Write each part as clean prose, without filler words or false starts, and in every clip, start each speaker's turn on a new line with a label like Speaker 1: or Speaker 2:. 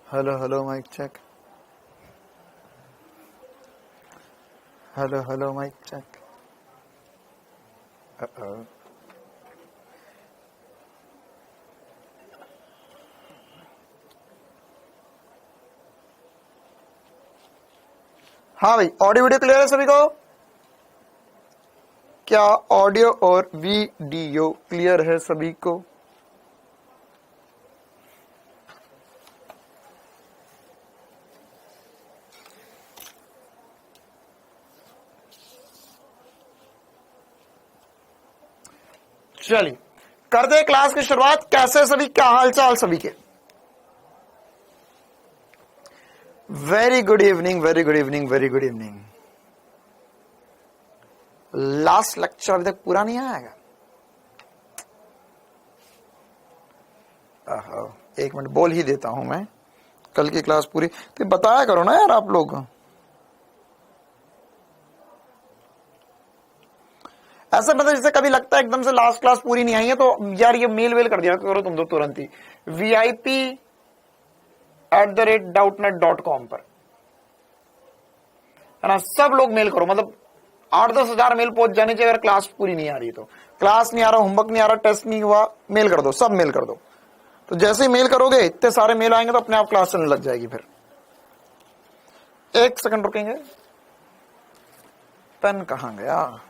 Speaker 1: Hello hello mic check, hello hello mic check. हाँ भाई, audio video clear है सभी को? क्या ऑडियो और वीडियो क्लियर है सभी को? चलिए करते हैं क्लास की शुरुआत। कैसे सभी, क्या हाल चाल सभी के? Very good evening, very good evening, very good evening. Last lecture अभी तक पूरा नहीं आएगा? एक मिनट बोल ही देता हूं मैं, कल की क्लास पूरी तो बताया करो ना यार आप लोग। ऐसा मतलब जैसे कभी लगता है एकदम से लास्ट क्लास पूरी नहीं आई है तो यार ये मेल वेल कर दिया करो तुम तो तुरंत ही VIP@doubtnet.com पर, है ना? सब लोग मेल करो, मतलब 8-10 हजार मेल पहुंच जाने चाहिए अगर क्लास पूरी नहीं आ रही तो। क्लास नहीं आ रहा, होमवर्क नहीं आ रहा, टेस्ट नहीं हुआ, मेल कर दो, सब मेल कर दो। तो जैसे ही मेल करोगे इतने सारे मेल आएंगे तो अपने आप क्लास चलने लग जाएगी। फिर एक सेकंड रुकेंगे, पेन कहां गया?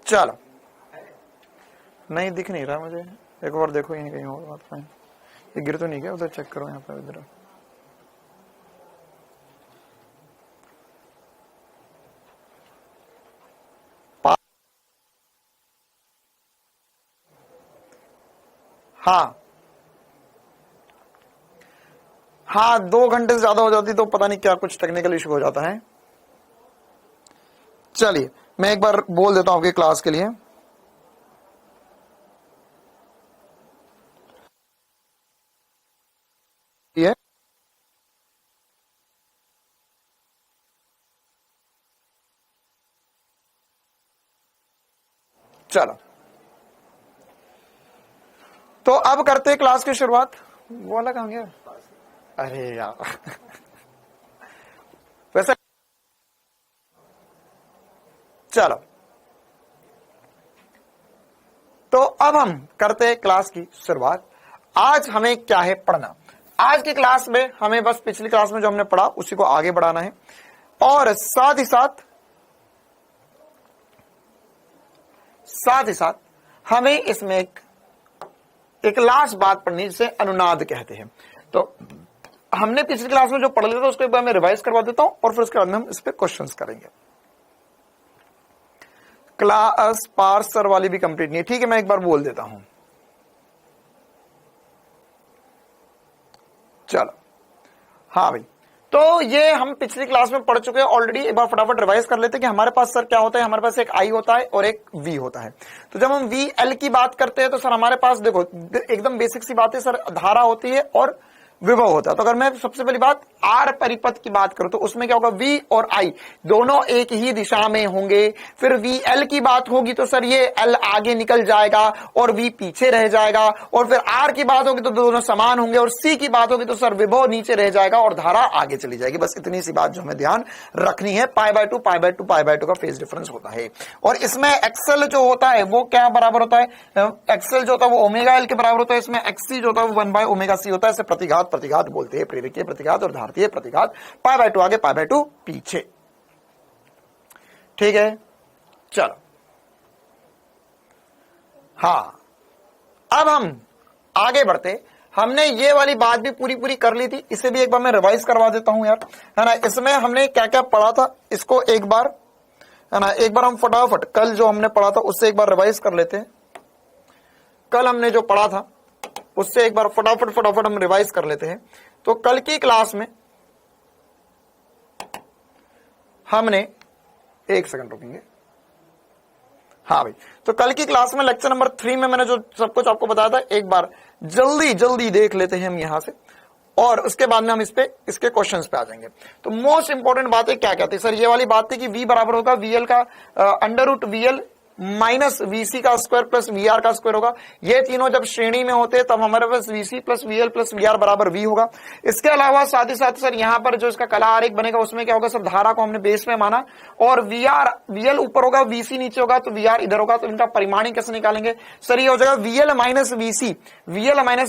Speaker 1: चलो, नहीं दिख नहीं रहा मुझे, एक बार देखो यहीं कहीं और बात है। ये गिर तो नहीं गया? उधर चेक करो, यहाँ पर इधर। हाँ हाँ, 2 घंटे से ज्यादा हो जाती तो पता नहीं क्या कुछ टेक्निकल इशू हो जाता है। चलिए मैं एक बार बोल देता हूं आपकी क्लास के लिए। ये चलो, तो अब करते हैं क्लास की शुरुआत। वो वाला कहां गया? अरे यार वैसे चलो, तो अब हम करते हैं क्लास की शुरुआत। आज हमें क्या है पढ़ना? आज की क्लास में हमें बस पिछली क्लास में जो हमने पढ़ा उसी को आगे बढ़ाना है, और साथ ही साथ हमें इसमें एक लास्ट बात पढ़नी जिसे अनुनाद कहते हैं। तो हमने पिछली क्लास में जो पढ़ लिया था उसको एक बार मैं रिवाइज करवा देता हूं और फिर उसके बाद में हम इस पे क्वेश्चंस करेंगे। क्लास पार्सर वाली भी कंप्लीट नहीं है, ठीक है? मैं एक बार बोल देता हूं। चलो हाँ भाई, तो ये हम पिछली क्लास में पढ़ चुके हैं ऑलरेडी। एक बार फटाफट रिवाइज कर लेते हैं कि हमारे पास सर क्या होता है। हमारे पास एक आई होता है और एक वी होता है। तो जब हम वी एल की बात करते हैं तो सर हमारे पास देखो एकदम बेसिक सी बात है सर, धारा होती है और विभव होता है। तो अगर मैं सबसे पहली बात आर परिपथ की बात करूं तो उसमें क्या होगा, वी और आई दोनों एक ही दिशा में होंगे। फिर वी एल की बात होगी तो सर ये एल आगे निकल जाएगा और वी पीछे रह जाएगा। और फिर आर की बात होगी तो दोनों समान होंगे, और सी की बात होगी तो सर विभव नीचे रह जाएगा और धारा आगे चली जाएगी। बस इतनी सी बात जो हमें ध्यान रखनी है। π/2 का फेज डिफरेंस होता है। और इसमें एक्सएल जो होता है वो क्या बराबर होता है? एक्सएल जो होता है वो ओमेगा एल के बराबर होता है। इसमें एक्ससी जो होता है वो 1/ωc होता है। इसे प्रतिघात बोलते हैं, प्रेरकीय प्रतिघात और धारतीय प्रतिघात। π/2 आगे, π/2 पीछे, ठीक है? चलो हाँ, अब हम आगे बढ़ते। हमने ये वाली बात भी पूरी कर ली थी, इसे भी एक बार मैं रिवाइज करवा देता हूं यार, है ना? इसमें हमने क्या क्या पढ़ा था इसको एक बार, है ना, एक बार हम फटाफट कल जो हमने पढ़ा था उससे एक बार रिवाइज कर लेते हैं। कल हमने जो पढ़ा था उससे एक बार फटाफट हम रिवाइज कर लेते हैं। तो कल की क्लास में हमने, एक सेकंड रुकेंगे, हाँ भाई, तो कल की क्लास में लेक्चर नंबर 3 में मैंने जो सब कुछ आपको बताया था, एक बार जल्दी जल्दी देख लेते हैं हम यहां से, और उसके बाद में हम इसके क्वेश्चंस पे आ जाएंगे। तो मोस्ट इंपॉर्टेंट बात है, क्या कहते हैं सर, ये वाली बात थी कि v बराबर होगा VL का under root VL minus VC का स्क्वायर प्लस VR का स्क्वायर होगा। ये तीनों जब श्रेणी में होते हैं तब हमारे पास VC plus VL plus VR बराबर V होगा। इसके अलावा साथ ही साथ सर यहाँ पर जो इसका कला आरेख बनेगा उसमें क्या होगा सर, धारा को हमने बेस में माना, और VL ऊपर होगा, VC नीचे होगा, तो VR इधर होगा। तो इनका परिमाणी कैसे निकालेंगे सर, ये हो जाएगा VL माइनस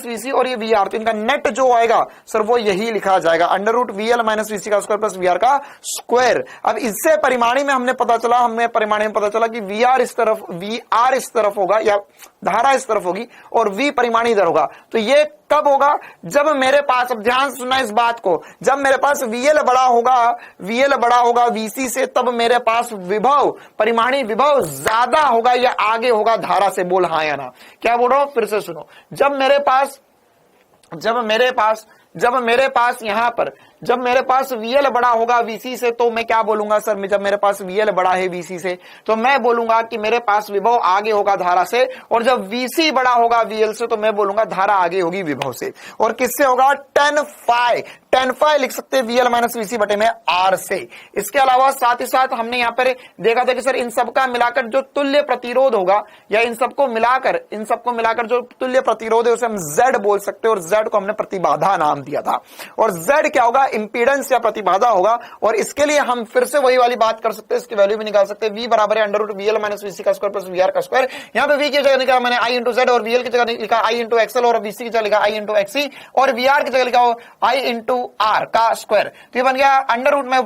Speaker 1: VC और ये VR। तो इनका नेट जो आएगा सर वो यही लिखा जाएगा, under root VL minus VC का स्क्वायर प्लस VR का स्क्वायर। अब इससे परिमाणी में हमें पता चला कि VR VR इस तरफ होगा, या धारा इस तरफ होगी, और V परिमाणी इधर होगा। तो ये कब होगा, जब मेरे पास, अब ध्यान सुनना इस बात को, जब मेरे पास VL बड़ा होगा VC से, तब मेरे पास विभव, परिमाणी विभव ज्यादा होगा या आगे होगा धारा से। बोल हाँ या ना, क्या बोल रहा हूं, फिर से सुनो। जब मेरे पास यहां पर जब मेरे पास VL बड़ा होगा VC से, तो मैं क्या बोलूंगा सर, जब मेरे पास VL बड़ा है VC से, तो मैं बोलूंगा कि मेरे पास विभव आगे होगा धारा से, और जब VC बड़ा होगा VL से, तो मैं बोलूंगा धारा आगे होगी विभव से। और किससे होगा, tan phi लिख सकते हैं VL माइनस VC बटे में R से। इसके अलावा साथ ही साथ हमने यहाँ पर देखा था कि सर इन सबका मिलाकर जो तुल्य प्रतिरोध होगा, या इन सबको मिलाकर जो तुल्य प्रतिरोध है उसे हम Z बोल सकते हैं, और Z को हमने प्रतिबाधा नाम दिया था। और Z क्या होगा, इंपीडेंस या प्रतिबाधा होगा। और इसके लिए हम फिर से वही वाली बात कर सकते हैं, इसकी वैल्यू भी निकाल सकते हैं, V बराबर है under root VL minus VC का स्क्वायर प्लस VR का स्क्वायर। यहाँ पे V की जगह निकाला मैंने I इंटू Z, और VL की जगह लिखा I इंटू XL, और VC की जगह लिखा I इंटू XC, और VR की जगह लिखा I इंटू R का स्क्वायर। तो ये बन गया अंडर रूट में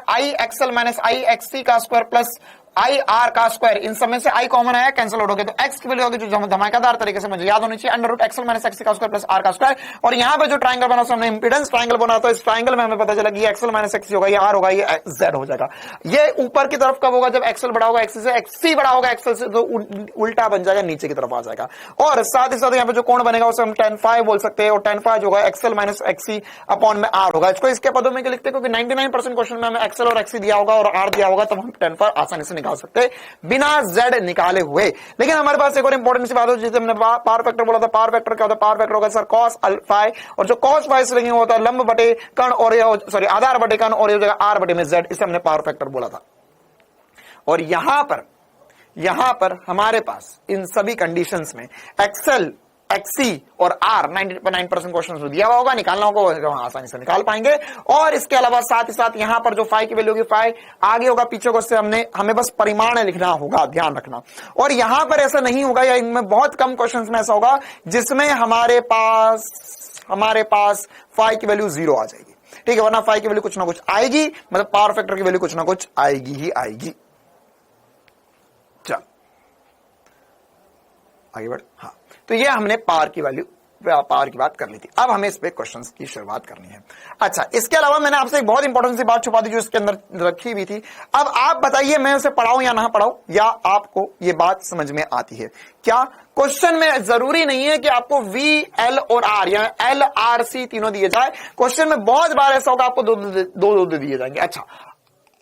Speaker 1: I XL minus I XC का स्क्वायर प्लस IR का स्क्वायर। इन सब में से I कॉमन आया, कैंसिल आउट हो गया, तो X की वैल्यू होगी जो धमाकेदार तरीके से मुझे याद होनी चाहिए, under root XL minus XC का स्क्वायर प्लस R का स्क्वायर। और यहाँ पे जो ट्रायंगल बना हमने इंपीडेंस ट्रायंगल बना, तो इस ट्रायंगल में हमें पता चला कि ये XL माइनस XC होगा, ये R होगा, ये Z हो जाएगा। ये ऊपर की तरफ कब होगा, जब XL बड़ा होगा XC से, XC बड़ा होगा XL से, तो उल्टा बन जाएगा, नीचे की तरफ आ जाएगा। और साथ ही साथ यहाँ पे जो कोण बनेगा उसे हम tan phi बोल सकते हैं, और tan phi जो होगा XL माइनस XC अपॉन में R होगा। इसको इसके पदों में लिखते हैं, क्योंकि 99% क्वेश्चन में हमें XL और XC दिया होगा और R दिया होगा, तब हम tan phi आसानी से निकाल सकते हैं बिना Z निकाले हुए। लेकिन हमारे पास एक और इंपॉर्टेंट सी बात है, जिसे हमने पावर फैक्टर बोला था। पावर फैक्टर क्या होता है, पावर फैक्टर होगा सर cos अल्फा, और जो cos फाई से लेंगे होता है लंब बटे कण, और आधार बटे कण, और ये हो जाएगा R बटे में Z। इसे हमने पावर फैक्टर बोला था। और यहां पर हमारे पास इन सभी कंडीशंस में XL XC और R 99% क्वेश्चन दिया हुआ होगा, निकालना होगा, आसानी से निकाल पाएंगे। और इसके अलावा साथ ही साथ यहां पर जो फाई की वैल्यू होगी, फाई आगे होगा पीछे को, हमें बस परिमाण लिखना होगा, ध्यान रखना। और यहां पर ऐसा नहीं होगा, या इनमें बहुत कम क्वेश्चंस में ऐसा होगा जिसमें हमारे पास फाई की वैल्यू 0 आ जाएगी, ठीक है, वरना फाई की वैल्यू कुछ ना कुछ आएगी, मतलब पावर फैक्टर की वैल्यू कुछ ना कुछ आएगी ही आएगी। चल आगे बढ़। हाँ, तो ये हमने पावर की बात कर ली थी। अब हमें इस पे क्वेश्चंस की शुरुआत करनी है। अच्छा, इसके अलावा मैंने आपसे एक बहुत इंपॉर्टेंट सी बात छुपा दी जो इसके अंदर रखी हुई थी। अब आप बताइए, मैं उसे पढ़ाऊं या ना पढ़ाऊं, या आपको ये बात समझ में आती है क्या? क्वेश्चन में जरूरी नहीं है कि आपको V, L और R या L, R, C तीनों दिए जाए। क्वेश्चन में बहुत बार ऐसा होगा आपको दो दिए जाएंगे। अच्छा,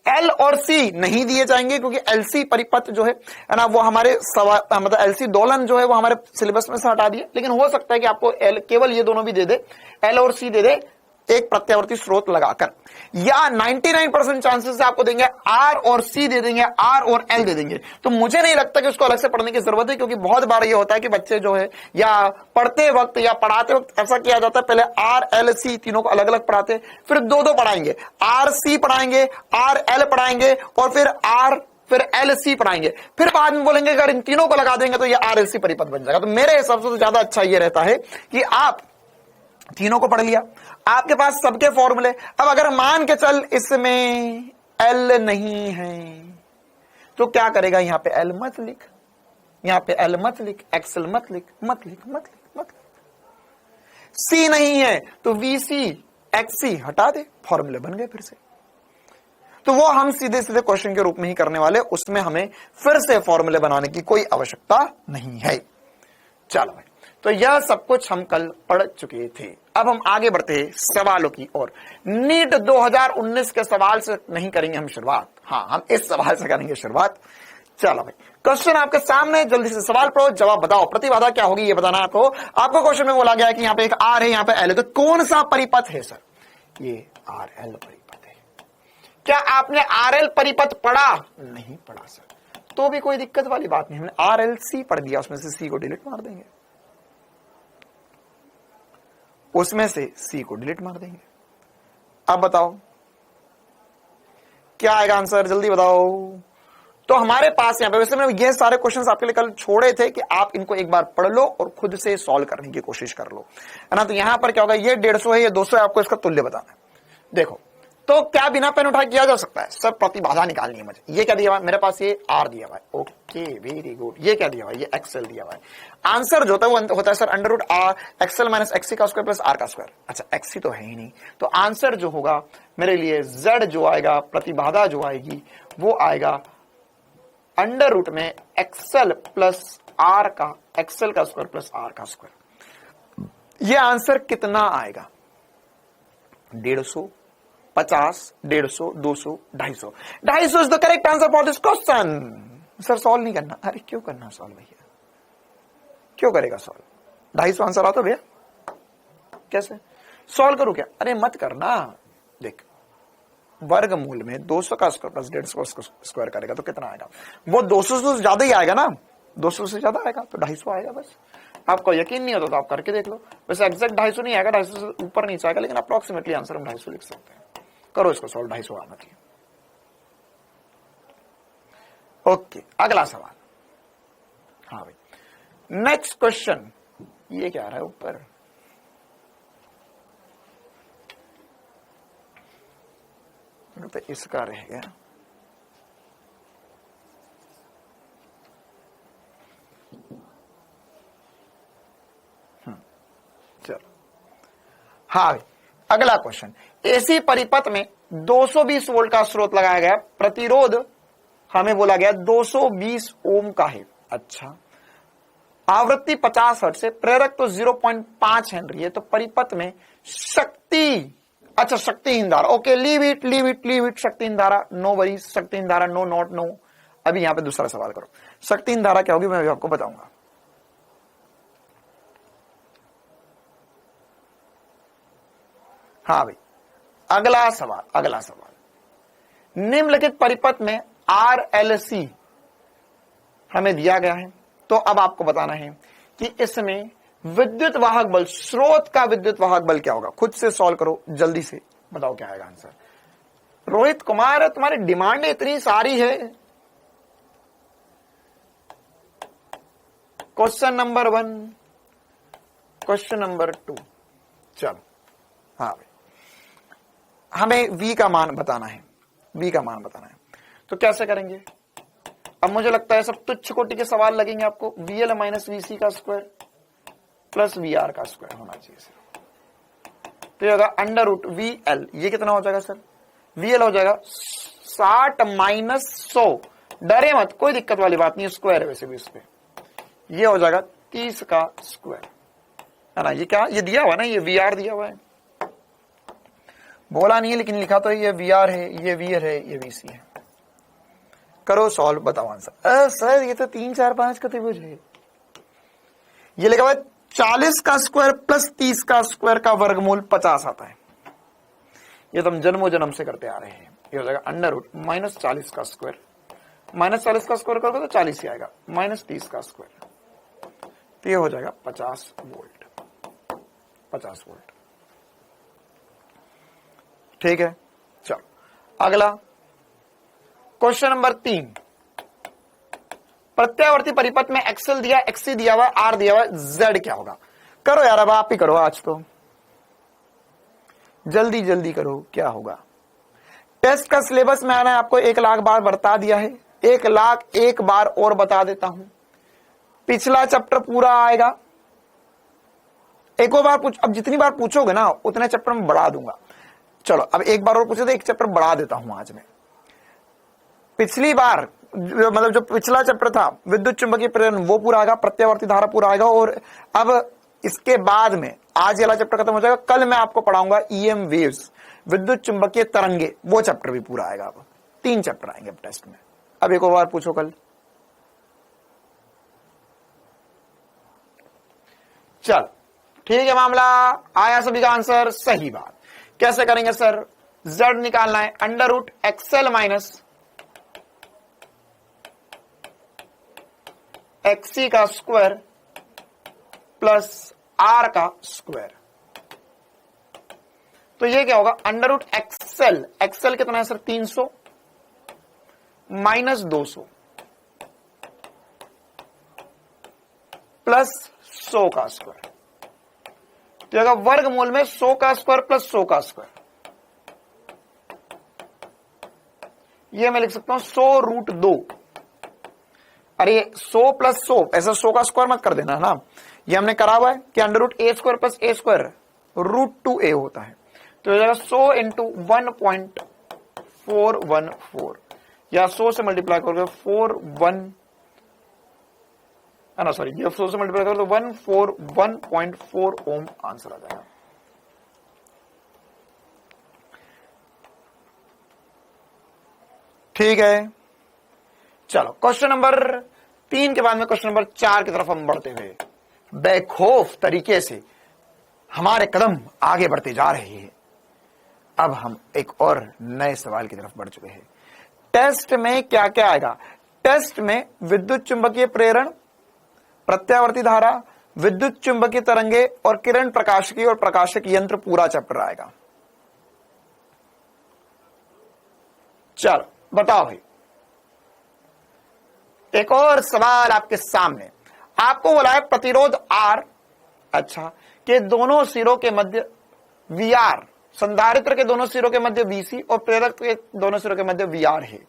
Speaker 1: L और C नहीं दिए जाएंगे, क्योंकि LC परिपथ जो है ना, वो हमारे मतलब LC दोलन जो है वो हमारे सिलेबस में से हटा दिए। लेकिन हो सकता है कि आपको केवल ये दोनों भी दे दे, L और C दे दे, एक प्रत्यावर्ती स्रोत लगाकर, या 99% चांसेस से आपको देंगे R और C दे देंगे, R और L दे देंगे। तो मुझे नहीं लगता कि उसको अलग से पढ़ने की जरूरत है, क्योंकि बहुत बार ये होता है कि बच्चे जो है या पढ़ते वक्त या पढ़ाते वक्त ऐसा किया जाता है, पहले R, L, C तीनों को अलग अलग पढ़ाते, फिर दो पढ़ाएंगे, R, C पढ़ाएंगे, R, L पढ़ाएंगे, और फिर LC पढ़ाएंगे, फिर बाद में बोलेंगे अगर इन तीनों को लगा देंगे तो ये RLC परिपथ बन जाएगा। तो मेरे हिसाब से तो ज्यादा अच्छा ये रहता है कि आप तीनों को पढ़ लिया, आपके पास सबके फॉर्मूले। अब अगर मान के चल इसमें L नहीं है, तो क्या करेगा, यहां पे L मत लिख, यहां पे L मत लिख, XL मत लिख। C नहीं है तो VC, XC हटा दे, फॉर्मूले बन गए फिर से। तो वो हम सीधे क्वेश्चन के रूप में ही करने वाले, उसमें हमें फिर से फॉर्मूले बनाने की कोई आवश्यकता नहीं है। चलो भाई, तो यह सब कुछ हम कल पढ़ चुके थे। अब हम आगे बढ़ते हैं सवालों की ओर। नीट 2019 के सवाल से नहीं करेंगे हम शुरुआत, हाँ, हम इस सवाल से करेंगे शुरुआत चलो भाई, क्वेश्चन आपके सामने, जल्दी से सवाल पढ़ो, जवाब बताओ। प्रतिबाधा क्या होगी ये बताना आपको। आपको क्वेश्चन में बोला गया है कि यहाँ पे एक आर है, यहाँ पे एल है, तो कौन सा परिपथ है सर? ये आर एल परिपथ है। क्या आपने आर एल परिपथ पढ़ा? नहीं पढ़ा सर, तो भी कोई दिक्कत वाली बात नहीं, हमने आर एल सी पढ़ दिया, उसमें से सी को डिलीट मार देंगे, उसमें से सी को डिलीट मार देंगे। अब बताओ क्या आएगा आंसर, जल्दी बताओ। तो हमारे पास यहां पे, वैसे मैंने ये सारे क्वेश्चंस आपके लिए कल छोड़े थे कि आप इनको एक बार पढ़ लो और खुद से सॉल्व करने की कोशिश कर लो, है ना। तो यहां पर क्या होगा, ये 150 है, ये 200 है, आपको इसका तुल्य बताना है। देखो, तो क्या बिना पेन उठाए किया जा सकता है? सर प्रतिबाधा निकालनी है मुझे। ये क्या दिया हुआ है मेरे पास? ये आर दिया हुआ है, ओके वेरी गुड। ये क्या दिया हुआ है? ये एक्सएल दिया हुआ है। आंसर जो होता है वो होता है sir under root R XL minus XC का स्क्वायर प्लस आर का स्क्वायर। अच्छा, एक्सी तो है ही नहीं, तो आंसर जो होगा मेरे लिए जेड जो आएगा, प्रतिबाधा जो आएगी वो आएगा अंडर रूट में एक्सएल प्लस आर का, एक्सएल का स्क्वायर प्लस आर का स्क्वायर। ये आंसर कितना आएगा? 150, 50, 150, 200, 250। 250 is the correct answer for this question. Sir solve नहीं करना? अरे क्यों करना सॉल्व भैया, क्यों करेगा सॉल्व? 250 आंसर आता भैया, कैसे सॉल्व करूं क्या? अरे मत करना। देख, वर्गमूल में 200 का स्क्वायर प्लस 150 का स्क्वायर करेगा तो कितना आएगा? वो 200 से ज्यादा ही आएगा ना, 200 से ज्यादा आएगा, तो 250 आएगा बस। आपको यकीन नहीं होता तो आप करके देख लो। वैसे एग्जैक्ट 250 नहीं आएगा, 250 से ऊपर नीचे आएगा, लेकिन अप्रोक्सीमेटली आंसर हम 250 लिख सकते हैं। करो इसको सॉल्व, 250 आना चाहिए। ओके, अगला सवाल। हाँ भाई, नेक्स्ट क्वेश्चन। ये क्या आ रहा है ऊपर? तो इसका रह गया, चलो। हाँ भाई, अगला क्वेश्चन। एसी परिपथ में 220 वोल्ट का स्रोत लगाया गया, प्रतिरोध हमें बोला गया 220 ओम का है। अच्छा, आवृत्ति 50 हर्ट्ज से, प्रेरक तो 0.5 हेनरी है, तो परिपथ में शक्ति, अच्छा शक्तिहीन धारा, okay leave it leave it leave it, शक्तिहीन धारा नो वरीज, शक्तिहीन धारा नो नॉट नो। अभी यहां पे दूसरा सवाल करो, शक्तिहीन धारा क्या होगी मैं अभी आपको बताऊंगा। हाँ भाई, अगला सवाल, अगला सवाल। निम्नलिखित परिपथ में आरएलसी हमें दिया गया है, तो अब आपको बताना है कि इसमें विद्युत वाहक बल, स्रोत का विद्युत वाहक बल क्या होगा। खुद से सॉल्व करो, जल्दी से बताओ क्या आएगा आंसर। रोहित कुमार, तुम्हारी डिमांड इतनी सारी है। क्वेश्चन नंबर 1, क्वेश्चन नंबर 2, चलो। हाँ भाई, हमें V का मान बताना है, V का मान बताना है, तो कैसे करेंगे? अब मुझे लगता है सब तुच्छ कोटि के सवाल लगेंगे आपको। VL माइनस VC का स्क्वायर प्लस VR का स्क्वायर होना चाहिए सर। तो ये होगा अंडर रूट VL, ये कितना हो जाएगा सर? VL हो जाएगा 60 माइनस 100, डरे मत, कोई दिक्कत वाली बात नहीं, स्क्वायर है वैसे भी इस पे। ये हो जाएगा 30 का स्क्वायर, है ना। ये क्या, ये दिया हुआ ना, ये VR दिया हुआ है, बोला नहीं है लेकिन लिखा तो ये VR है, ये VL है, ये VC है। करो सॉल्व, बताओ आंसर। सर ये तो 3, 4, 5 का त्रिभुज है। ये लिखा हुआ 40 का स्क्वायर प्लस 30 का स्क्वायर का वर्गमूल 50 आता है। ये तो हम जन्मों जन्म से करते आ रहे हैं। ये हो जाएगा अंडर रूट माइनस 40 का स्क्वायर, माइनस 40 का स्क्वायर करोगे तो 40 ही आएगा, माइनस 30 का स्क्वायर, तो ये हो जाएगा 50 वोल्ट, 50 वोल्ट। ठीक है, चलो अगला क्वेश्चन नंबर 3। प्रत्यावर्ती परिपथ में एक्सएल दिया, एक्सी दिया हुआ, आर दिया हुआ, जेड क्या होगा? करो यार, अब आप ही करो, आज तो जल्दी जल्दी करो, क्या होगा? टेस्ट का सिलेबस मैंने आपको 1 लाख बार बता दिया है, 1 लाख एक बार और बता देता हूं। पिछला चैप्टर पूरा आएगा, एक और बार पूछ, अब जितनी बार पूछोगे ना उतने चैप्टर में बढ़ा दूंगा। चलो अब एक बार और पूछो तो एक चैप्टर बढ़ा देता हूं आज मैं। पिछली बार मतलब जो पिछला चैप्टर था विद्युत चुंबकीय प्रेरण वो पूरा आएगा, प्रत्यावर्ती धारा पूरा आएगा, और अब इसके बाद में आज वाला चैप्टर खत्म हो जाएगा, कल मैं आपको पढ़ाऊंगा ईएम वेव्स, विद्युत चुंबकीय तरंगे, वो चैप्टर भी पूरा आएगा। अब 3 चैप्टर आएंगे अब टेस्ट में। अब एक और बार पूछो कल, चल ठीक है, मामला आया, सभी का आंसर सही बात। कैसे करेंगे सर? z निकालना है, under root XL minus XC का स्क्वायर प्लस आर का स्क्वायर। तो ये क्या होगा? अंडर रूट एक्सएल, एक्सएल कितना है सर? 300 माइनस 200 प्लस 100 का स्क्वायर। तो अगर वर्गमूल में 100 का स्क्वायर प्लस 100 का स्क्वायर, ये मैं लिख सकता हूं 100 रूट 2। अरे 100 प्लस 100, ऐसा 100 का स्क्वायर मत कर देना ना, ये हमने करा हुआ है कि अंडर रूट ए स्क्वायर प्लस ए स्क्वायर रूट 2a होता है। तो ये 100 इंटू 1.414 या 100 से मल्टीप्लाई करोगे 41 है ना, सॉरी ये 100 से मल्टीप्लाई करोगे तो 141.4 ओम आंसर आ जाएगा। ठीक है, चलो क्वेश्चन नंबर 3 के बाद में क्वेश्चन नंबर 4 की तरफ हम बढ़ते हुए बेखौफ तरीके से हमारे कदम आगे बढ़ते जा रहे हैं। अब हम एक और नए सवाल की तरफ बढ़ चुके हैं। टेस्ट में क्या क्या आएगा? टेस्ट में विद्युत चुंबकीय प्रेरण, प्रत्यावर्ती धारा, विद्युत चुंबकीय तरंगे और किरण प्रकाशिकी और प्रकाशक यंत्र पूरा चैप्टर आएगा। चलो बताओ भाई, एक और सवाल आपके सामने। आपको बोला है प्रतिरोध R, अच्छा, के दोनों सिरों के मध्य VR, संधारित्र के दोनों सिरों के मध्य VC और प्रेरक के दोनों सिरों के मध्य VR है।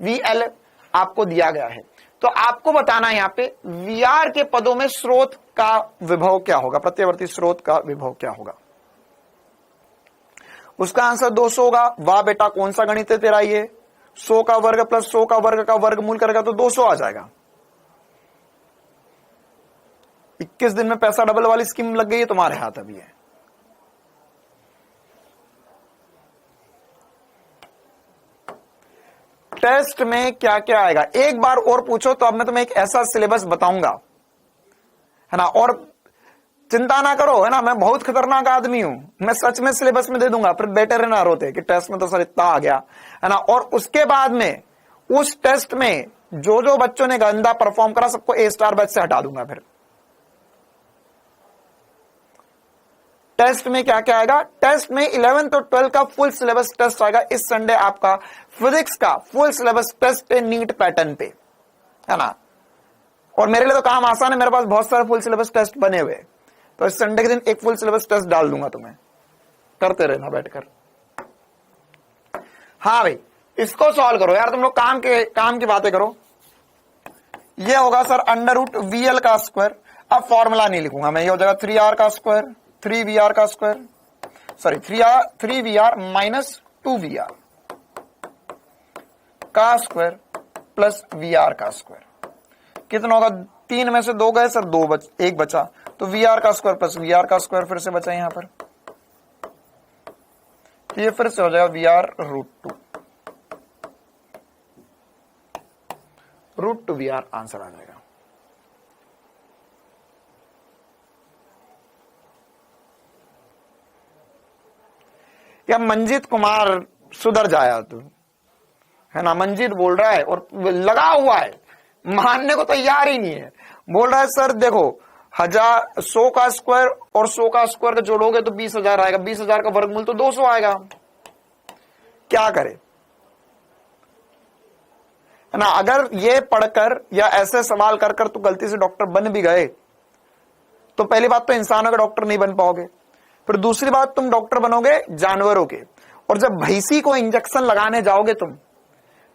Speaker 1: VL आपको दिया गया है, तो आपको बताना है यहां पे VR के पदों में स्रोत का विभव क्या होगा, प्रत्यावर्ती स्रोत का विभव क्या होगा। उसका आंसर 200 होगा। वाह बेटा, कौन सा गणित है तेरा ये? 100 का वर्ग प्लस 100 का वर्ग का वर्गमूल करेगा तो 200 आ जाएगा। 21 दिन में पैसा डबल वाली स्कीम लग गई है तुम्हारे हाथ अभी है। टेस्ट में क्या क्या आएगा एक बार और पूछो तो अब मैं तुम्हें एक ऐसा सिलेबस बताऊंगा, है ना, और चिंता ना करो, है ना, मैं बहुत खतरनाक आदमी हूं, मैं सच में सिलेबस में दे दूंगा, फिर बेटर है ना रोते कि टेस्ट में तो सर इतना आ गया, है ना। और उसके बाद में उस टेस्ट में जो जो बच्चों ने गंदा परफॉर्म करा सबको A* बैच से हटा दूंगा। फिर टेस्ट में क्या क्या आएगा? टेस्ट में 11th और 12th का फुल सिलेबस टेस्ट आएगा। इस संडे आपका फिजिक्स का फुल सिलेबस टेस्ट है नीट पैटर्न पे, है ना। और मेरे लिए तो काम आसान है, मेरे पास बहुत सारे फुल सिलेबस टेस्ट बने हुए, तो इस संडे के दिन एक फुल सिलेबस टेस्ट डाल दूंगा, तुम्हें करते रहना बैठकर। हाँ भाई, इसको सॉल्व करो यार, तुम लोग काम की बातें करो। ये होगा सर अंडर रूट VL का स्क्वायर। अब फॉर्मूला नहीं लिखूंगा मैं, ये हो जाएगा 3R का स्क्वायर, 3VR का square, sorry 3VR minus 2VR का स्क्वायर प्लस VR का स्क्वायर। कितना होगा? 3 में से 2 गए सर, 1 बचा, तो VR का स्क्वायर प्लस VR का स्क्वायर फिर से बचा यहां पर, तो ये फिर से हो जाएगा VR root to VR answer आ जाएगा। या मंजीत कुमार सुधर जाया तू, है ना। मंजीत बोल रहा है और लगा हुआ है, मानने को तैयार ही नहीं है। बोल रहा है सर देखो 100 का स्क्वायर और 100 का स्क्वायर का जोड़ोगे तो 20,000 आएगा, 20,000 का वर्गमूल तो 200 आएगा। क्या करे, है ना। अगर ये पढ़कर या ऐसे सवाल कर कर तो गलती से डॉक्टर बन भी गए तो पहली बात तो इंसानों के डॉक्टर नहीं बन पाओगे, फिर दूसरी बात तुम डॉक्टर बनोगे जानवरों के, और जब भैंसी को इंजेक्शन लगाने जाओगे तुम,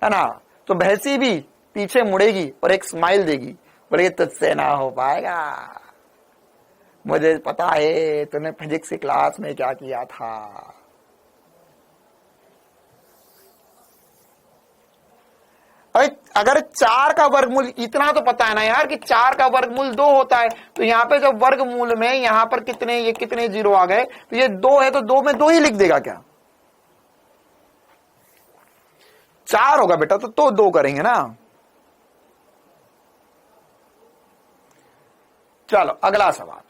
Speaker 1: है ना, तो भैंसी भी पीछे मुड़ेगी और एक स्माइल देगी, बोले तुझसे ना हो पाएगा, मुझे पता है तूने फिजिक्स की क्लास में क्या किया था। अगर 4 का वर्गमूल, इतना तो पता है ना यार कि 4 का वर्गमूल 2 होता है, तो यहां पे जब वर्गमूल में यहां पर ये कितने 0 आ गए, तो ये 2 है तो 2 में 2 ही लिख देगा क्या? 4 होगा बेटा तो 2 करेंगे ना। चलो अगला सवाल,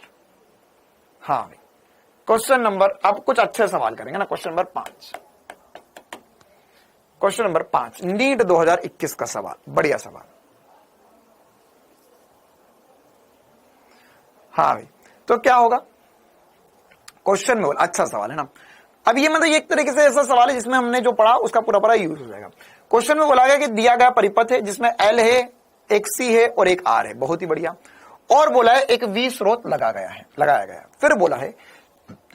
Speaker 1: हाँ भाई, क्वेश्चन नंबर, अब कुछ अच्छे सवाल करेंगे ना। Question number 5, question number 5 NEET 2021 का सवाल, बढ़िया सवाल। हाँ भाई, तो क्या होगा क्वेश्चन में, अच्छा सवाल है ना। अब ये मतलब एक तरीके से ऐसा सवाल है जिसमें हमने जो पढ़ा उसका पूरा पूरा यूज हो जाएगा। क्वेश्चन में बोला गया कि दिया गया परिपथ है जिसमें एल है, एक सी है और एक आर है, बहुत ही बढ़िया। और बोला है एक वी स्रोत लगाया गया। फिर बोला है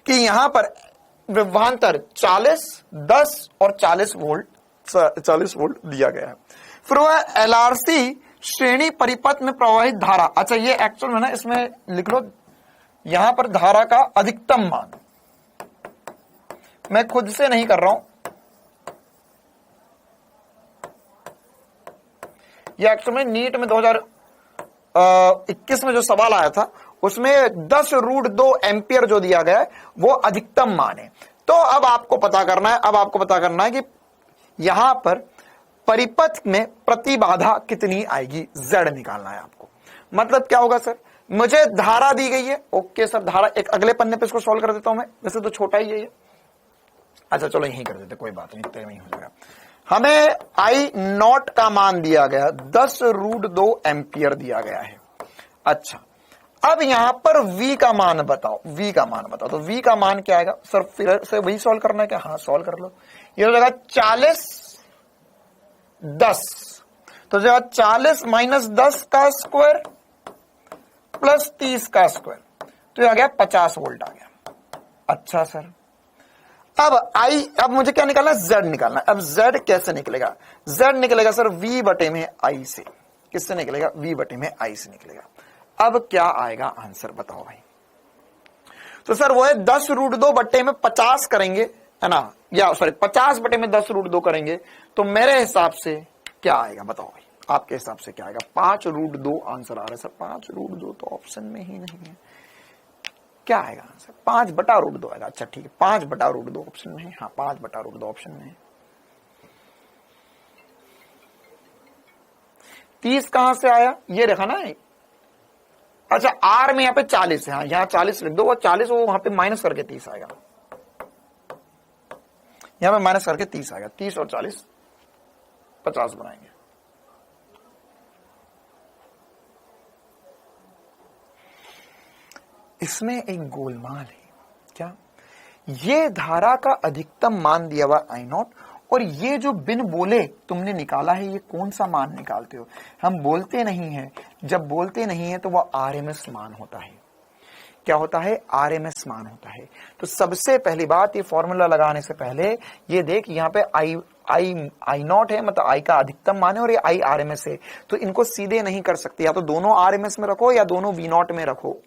Speaker 1: कि यहां पर विभवांतर 40, 10 और 40 वोल्ट दिया गया है। फिर वह एलआरसी श्रेणी परिपथ में प्रवाहित धारा, अच्छा ये एक्चुअल में ना इसमें लिख लो, यहां पर धारा का अधिकतम मान, मैं खुद से नहीं कर रहा हूं, यह एक्चुअल में नीट में 2021 में जो सवाल आया था उसमें 10√2 एम्पियर जो दिया गया है वो अधिकतम मान है। तो अब आपको पता करना है, कि यहां पर परिपथ में प्रतिबाधा कितनी आएगी, Z निकालना है आपको। मतलब क्या होगा सर, मुझे धारा दी गई है, ओके सर, धारा एक अगले पन्ने पे इसको सॉल्व कर देता हूं मैं, वैसे तो छोटा ही है ये। अच्छा चलो यही कर देते, कोई बात नहीं, इतने में ही हो जाएगा। हमें आई नॉट का मान दिया गया 10√2 एम्पियर दिया गया है। अच्छा अब यहां पर V का मान बताओ, V का मान बताओ। तो V का मान क्या आएगा सर, फिर से वही सॉल्व करना है क्या? हाँ सॉल्व कर लो। ये हो जाएगा 40 10, तो जो 40 - 10 का स्क्वायर प्लस 30 का स्क्वायर, तो ये आ गया 50 वोल्ट आ गया। अच्छा सर, अब मुझे क्या निकालना है, Z निकालना है। अब Z कैसे निकलेगा? Z निकलेगा सर V बटे में I से। किससे निकलेगा? V बटे में I से निकलेगा। अब क्या आएगा आंसर बताओ भाई। तो सर वो है 10√2 बटे में 50 करेंगे, है ना, या सॉरी 50 बटे में 10√2 करेंगे, तो मेरे हिसाब से क्या आएगा बताओ भाई, आपके हिसाब से क्या आएगा? 5√2 आंसर आ रहा है सर। 5√2 तो ऑप्शन में ही नहीं है, क्या आएगा आंसर? 5/√2 आएगा। अच्छा ठीक है, 5/√2 ऑप्शन में है। हाँ 5/√2 ऑप्शन में है। 30 कहां से आया, ये देखा ना। अच्छा R में यहाँ पे 40 है, हाँ यहाँ 40 लिख दो, वो 40 वो वहां पे माइनस करके 30 आएगा, यहां पे माइनस करके 30 आएगा। 30 और 40 50 बनाएंगे। इसमें एक गोलमाल है, क्या? ये धारा का अधिकतम मान दिया हुआ I नॉट, और ये जो बिन बोले तुमने निकाला है, ये कौन सा मान निकालते हो? हम बोलते नहीं है, जब बोलते नहीं है तो वह RMS मान होता है। क्या होता है? RMS मान होता है। तो सबसे पहली बात, ये फॉर्मूला लगाने से पहले ये देख, यहाँ पे I नॉट है, मतलब I का अधिकतम मान है, और ये I RMS है, तो इनको सीधे नहीं कर सकते, या तो दोनों RMS में रखो या दोनों V नॉट में रखो,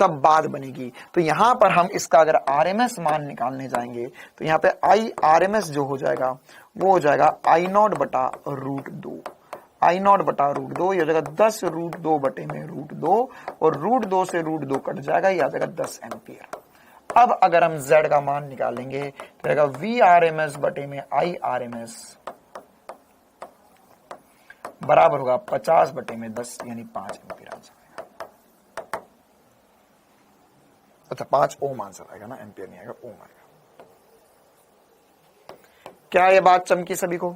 Speaker 1: तब बात बनेगी। तो यहां पर हम इसका अगर RMS मान निकालने जाएंगे तो यहां पे I RMS जो हो जाएगा वो हो जाएगा I नॉट बटा √2, I नॉट बटा √2, ये हो जाएगा 10√2 बटे में √2, और √2 से √2 कट जाएगा, ये आ जाएगा 10 एम्पियर। अब अगर हम Z का मान निकालेंगे तो रहेगा V RMS बटे में I RMS बराबर होगा 50 बटे में 10, यानी 5 एम्पियर आंसर। अच्छा 5 ओम आंसर आएगा ना, एम्पियर नहीं आएगा, ओम आएगा। क्या ये बात चमकी सभी को,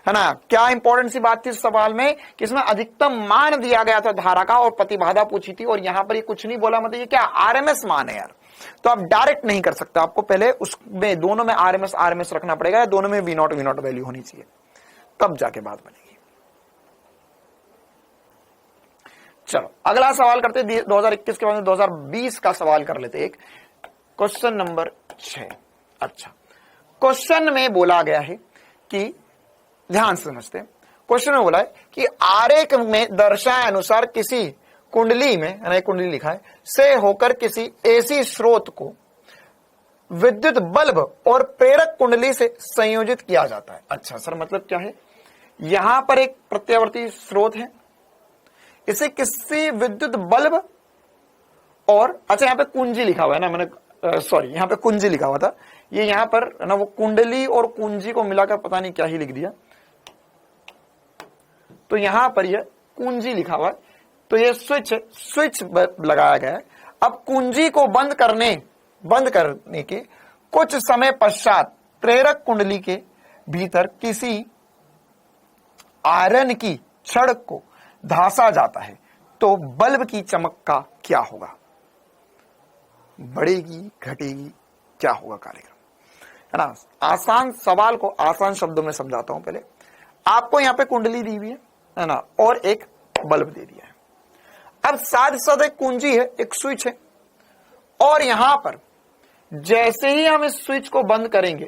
Speaker 1: है ना? क्या इंपॉर्टेंट सी बात थी इस सवाल में कि इसमें अधिकतम मान दिया गया था धारा का और प्रतिबाधा पूछी थी, और यहां पर ये कुछ नहीं बोला, मतलब ये क्या RMS मान है यार। तो आप डायरेक्ट नहीं कर सकते, आपको पहले उसमें दोनों में RMS रखना पड़ेगा, या दोनों में V नॉट वैल्यू होनी चाहिए, तब जाके बात बनेगी। चलो अगला सवाल करते 2021 के बाद 2020 का सवाल कर लेते, एक क्वेश्चन नंबर 6। अच्छा क्वेश्चन में बोला गया है कि, ध्यान से समझते, क्वेश्चन में बोला है कि आरेख में दर्शाए अनुसार किसी कुंडली में, कुंडली लिखा है, से होकर किसी AC स्रोत को विद्युत बल्ब और प्रेरक कुंडली से संयोजित किया जाता है। अच्छा सर मतलब क्या है, यहां पर एक प्रत्यावर्ती स्रोत है, इसे किसी विद्युत बल्ब और, अच्छा यहां पे कुंजी लिखा हुआ है ना, मैंने सॉरी यहां पे कुंजी लिखा हुआ था, ये यहां पर ना वो कुंडली और कुंजी को मिलाकर पता नहीं क्या ही लिख दिया, तो यहां पर ये कुंजी लिखा हुआ है, तो ये स्विच लगाया गया है। अब कुंजी को बंद करने के कुछ समय पश्चात प्रेरक कुंडली के भीतर किसी आयरन की छड़ को धांसा जाता है तो बल्ब की चमक का क्या होगा? बढ़ेगी, घटेगी, क्या होगा कार्यक्रम? है ना। आसान सवाल को आसान शब्दों में समझाता हूं। पहले आपको यहां पे कुंडली दी हुई है ना, और एक बल्ब दे दिया है। अब साथ साथ एक कुंजी है, एक स्विच है, और यहां पर जैसे ही हम इस स्विच को बंद करेंगे,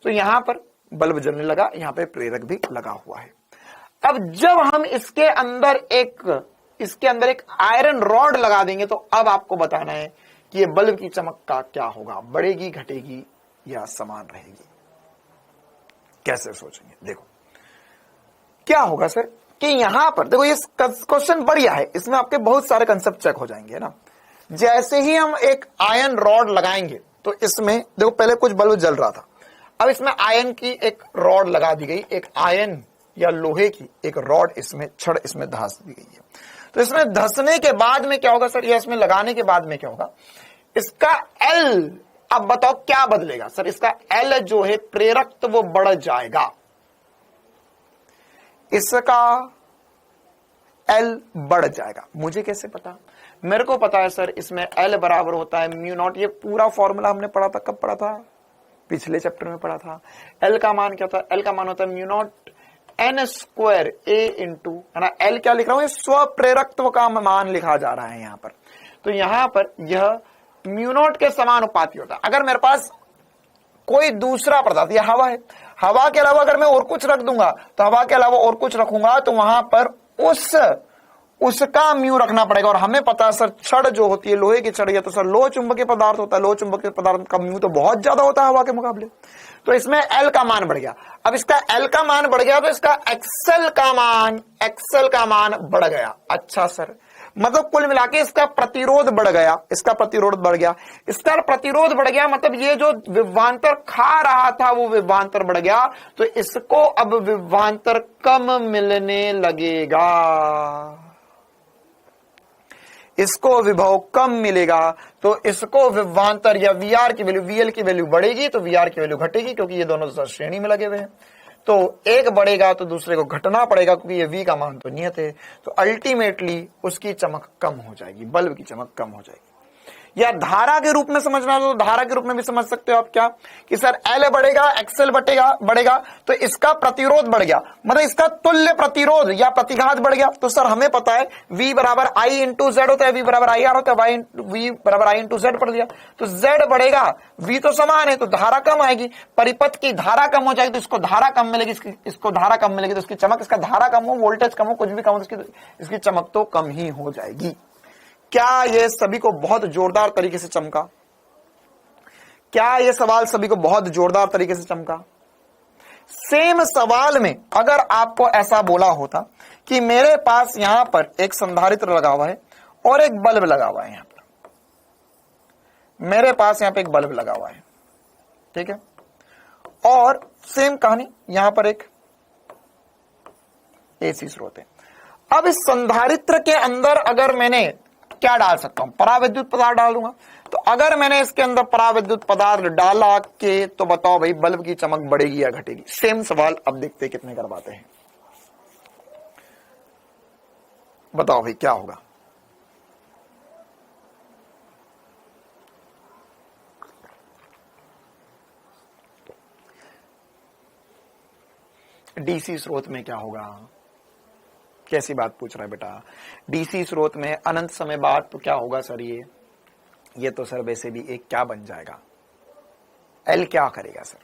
Speaker 1: तो यहां पर बल्ब जलने लगा, यहां पे प्रेरक भी लगा हुआ है। अब जब हम इसके अंदर एक आयरन रॉड लगा देंगे तो अब आपको बताना है कि ये बल्ब की चमक का क्या होगा, बढ़ेगी, घटेगी या समान रहेगी? कैसे सोचेंगे? देखो क्या होगा सर कि यहां पर देखो, ये क्वेश्चन बढ़िया है, इसमें आपके बहुत सारे कंसेप्ट चेक हो जाएंगे ना। जैसे ही हम एक आयरन रॉड लगाएंगे तो इसमें देखो, पहले कुछ बल्ब जल रहा था, अब इसमें आयरन की एक रॉड लगा दी गई, एक आयरन या लोहे की एक रॉड इसमें छड़ इसमें धंस दी गई है। तो इसमें धंसने के बाद में क्या होगा सर, या इसमें लगाने के बाद में क्या होगा? इसका एल, अब बताओ क्या बदलेगा सर? इसका एल जो है प्रेरक, तो वो बढ़ जाएगा, इसका एल बढ़ जाएगा। मुझे कैसे पता? मेरे को पता है सर, इसमें एल बराबर होता है म्यू नॉट, ये पूरा फॉर्मूला हमने पढ़ा था। कब पढ़ा था? पिछले चैप्टर में पढ़ा था। एल का मान क्या था? एल का मान होता है mu not an square A into, है ना। एल क्या लिख रहा हूं? स्व प्रेरकत्व का मान लिखा जा रहा है यहां पर। तो यहां पर यह म्यू नॉट के समानुपाती होता है। अगर मेरे पास कोई दूसरा पदार्थ, यह हवा है, हवा के अलावा अगर मैं और कुछ रख दूंगा, तो हवा के अलावा और कुछ रखूंगा तो वहां पर उसका म्यू रखना पड़ेगा। और हमें पता है सर, छड़ जो होती है लोहे की छड़, या तो सर लोह चुंबकीय पदार्थ होता है, लोह चुंबकीय पदार्थ का म्यू तो बहुत ज्यादा होता है हवा के मुकाबले। तो इसमें एल का मान बढ़ गया। अब इसका एल का मान बढ़ गया तो इसका एक्सेल का मान बढ़ गया। अच्छा सर, मतलब कुल मिला के इसका प्रतिरोध बढ़ गया, इसका प्रतिरोध बढ़ गया, मतलब ये जो विभवांतर खा रहा था वो विभवांतर बढ़ गया, तो इसको अब विभवांतर कम मिलने लगेगा, इसको विभव कम मिलेगा। तो इसको विभवांतर या वीआर की वैल्यू, वीएल की वैल्यू बढ़ेगी तो वीआर की वैल्यू घटेगी, क्योंकि ये दोनों श्रेणी में लगे हुए हैं। तो एक बढ़ेगा तो दूसरे को घटना पड़ेगा, क्योंकि ये वी का मान तो नियत है। तो अल्टीमेटली उसकी चमक कम हो जाएगी, बल्ब की चमक कम हो जाएगी। या धारा के रूप में समझना, तो धारा के रूप में भी समझ सकते हो आप क्या कि सर एल बढ़ेगा, एक्सएल बढ़ेगा तो इसका प्रतिरोध बढ़ गया, मतलब इसका तुल्य प्रतिरोध या प्रतिघात बढ़ गया। तो सर हमें पता है V बराबर आई इंटू जेड होता है, V बराबर आई आर होता है, V बराबर आई इंटू जेड पढ़ लिया। तो जेड बढ़ेगा, V तो समान है, तो धारा कम आएगी, परिपथ की धारा कम हो जाएगी, तो इसको धारा कम मिलेगी, इसको धारा कम मिलेगी, तो इसकी चमक, इसका धारा कम हो, वोल्टेज कम हो, कुछ भी कम हो, इसकी चमक तो कम ही हो जाएगी। क्या ये सभी को बहुत जोरदार तरीके से चमका? क्या ये सवाल सभी को बहुत जोरदार तरीके से चमका? सेम सवाल में अगर आपको ऐसा बोला होता कि मेरे पास यहां पर एक संधारित्र लगा हुआ है और एक बल्ब लगा हुआ है, यहां पर मेरे पास यहां पे एक बल्ब लगा हुआ है, ठीक है, और सेम कहानी यहां पर एक एसी स्रोत है। अब इस संधारित्र के अंदर अगर मैंने क्या डाल सकता हूं? पराविद्युत पदार्थ डाल दूंगा। तो अगर मैंने इसके अंदर पराविद्युत पदार्थ डाला के, तो बताओ भाई बल्ब की चमक बढ़ेगी या घटेगी? सेम सवाल अब देखते हैं कितने करवाते हैं। बताओ भाई क्या होगा? डीसी स्रोत में क्या होगा? कैसी बात पूछ रहा है बेटा? डीसी स्रोत में अनंत समय बाद तो क्या होगा सर? ये तो सर वैसे भी एक क्या बन जाएगा? एल क्या करेगा सर?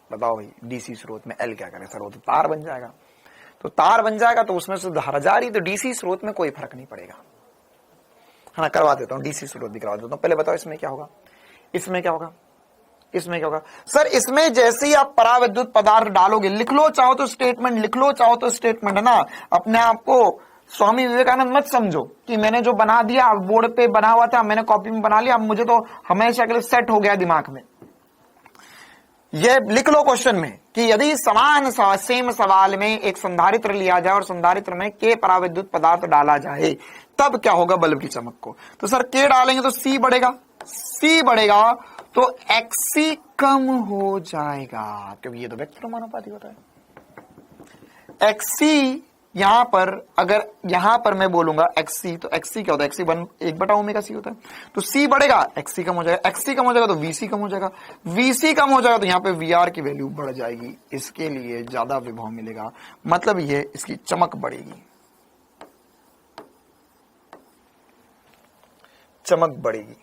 Speaker 1: बताओ भाई, डीसी स्रोत में एल क्या करेगा सर? वो तो तार बन जाएगा। तो तार बन जाएगा तो उसमें से धारा जा रही, तो डीसी स्रोत में कोई फर्क नहीं पड़ेगा, है ना। करवा देता हूं, डीसी स्रोत भी करवा देता हूं। पहले बताओ इसमें क्या होगा, इसमें क्या होगा, इसमें क्या होगा? सर इसमें जैसे ही आप पराविद्युत पदार्थ डालोगे, लिख लो चाहो तो स्टेटमेंट, लिख लो चाहो तो स्टेटमेंट, है ना। अपने आप को स्वामी विवेकानंद मत समझो कि मैंने जो बना दिया बोर्ड पे बना हुआ था, मैंने कॉपी में बना लिया, अब मुझे तो हमेशा के लिए सेट हो गया दिमाग में। ये लिख लो क्वेश्चन में कि यदि समान सेम सवाल में एक संधारित्र लिया जाए और संधारित्र में के पराविद्युत पदार्थ डाला जाए, तब क्या होगा बल्ब की चमक को। तो सर के डालेंगे तो सी बढ़ेगा, सी बढ़ेगा तो एक्सी कम हो जाएगा, क्योंकि ये तो व्यक्त-प्रमानुपाती होता है। एक्सी यहां पर, अगर यहां पर मैं बोलूंगा एक्सी, तो एक्सी क्या होता है, एक्सी 1/ω c होता है। तो सी बढ़ेगा, एक्सी कम हो जाएगा, एक्सी कम हो जाएगा तो वीसी कम हो जाएगा, वीसी कम हो जाएगा तो यहां पे वीआर की वैल्यू बढ़ जाएगी, इसके लिए ज्यादा विभव मिलेगा, मतलब ये इसकी चमक बढ़ेगी, चमक बढ़ेगी।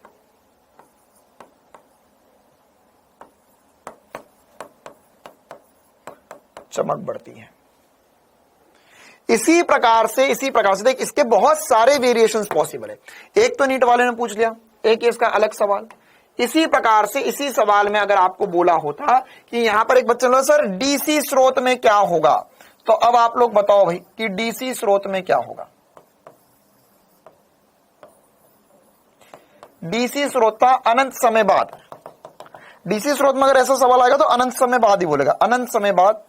Speaker 1: चमक बढ़ती है। इसी प्रकार से देख, इसके बहुत सारे वेरिएशंस पॉसिबल है। एक तो नीट वाले ने पूछ लिया, एक इसका अलग सवाल। इसी प्रकार से इसी सवाल में अगर आपको बोला होता कि यहां पर एक बच्चा ने सर डीसी स्रोत में क्या होगा, तो अब आप लोग बताओ भाई कि डीसी स्रोत में क्या होगा। डीसी स्रोत था अनंत समय बाद। डीसी स्रोत में अगर ऐसा सवाल आएगा तो अनंत समय बाद ही बोलेगा। अनंत समय बाद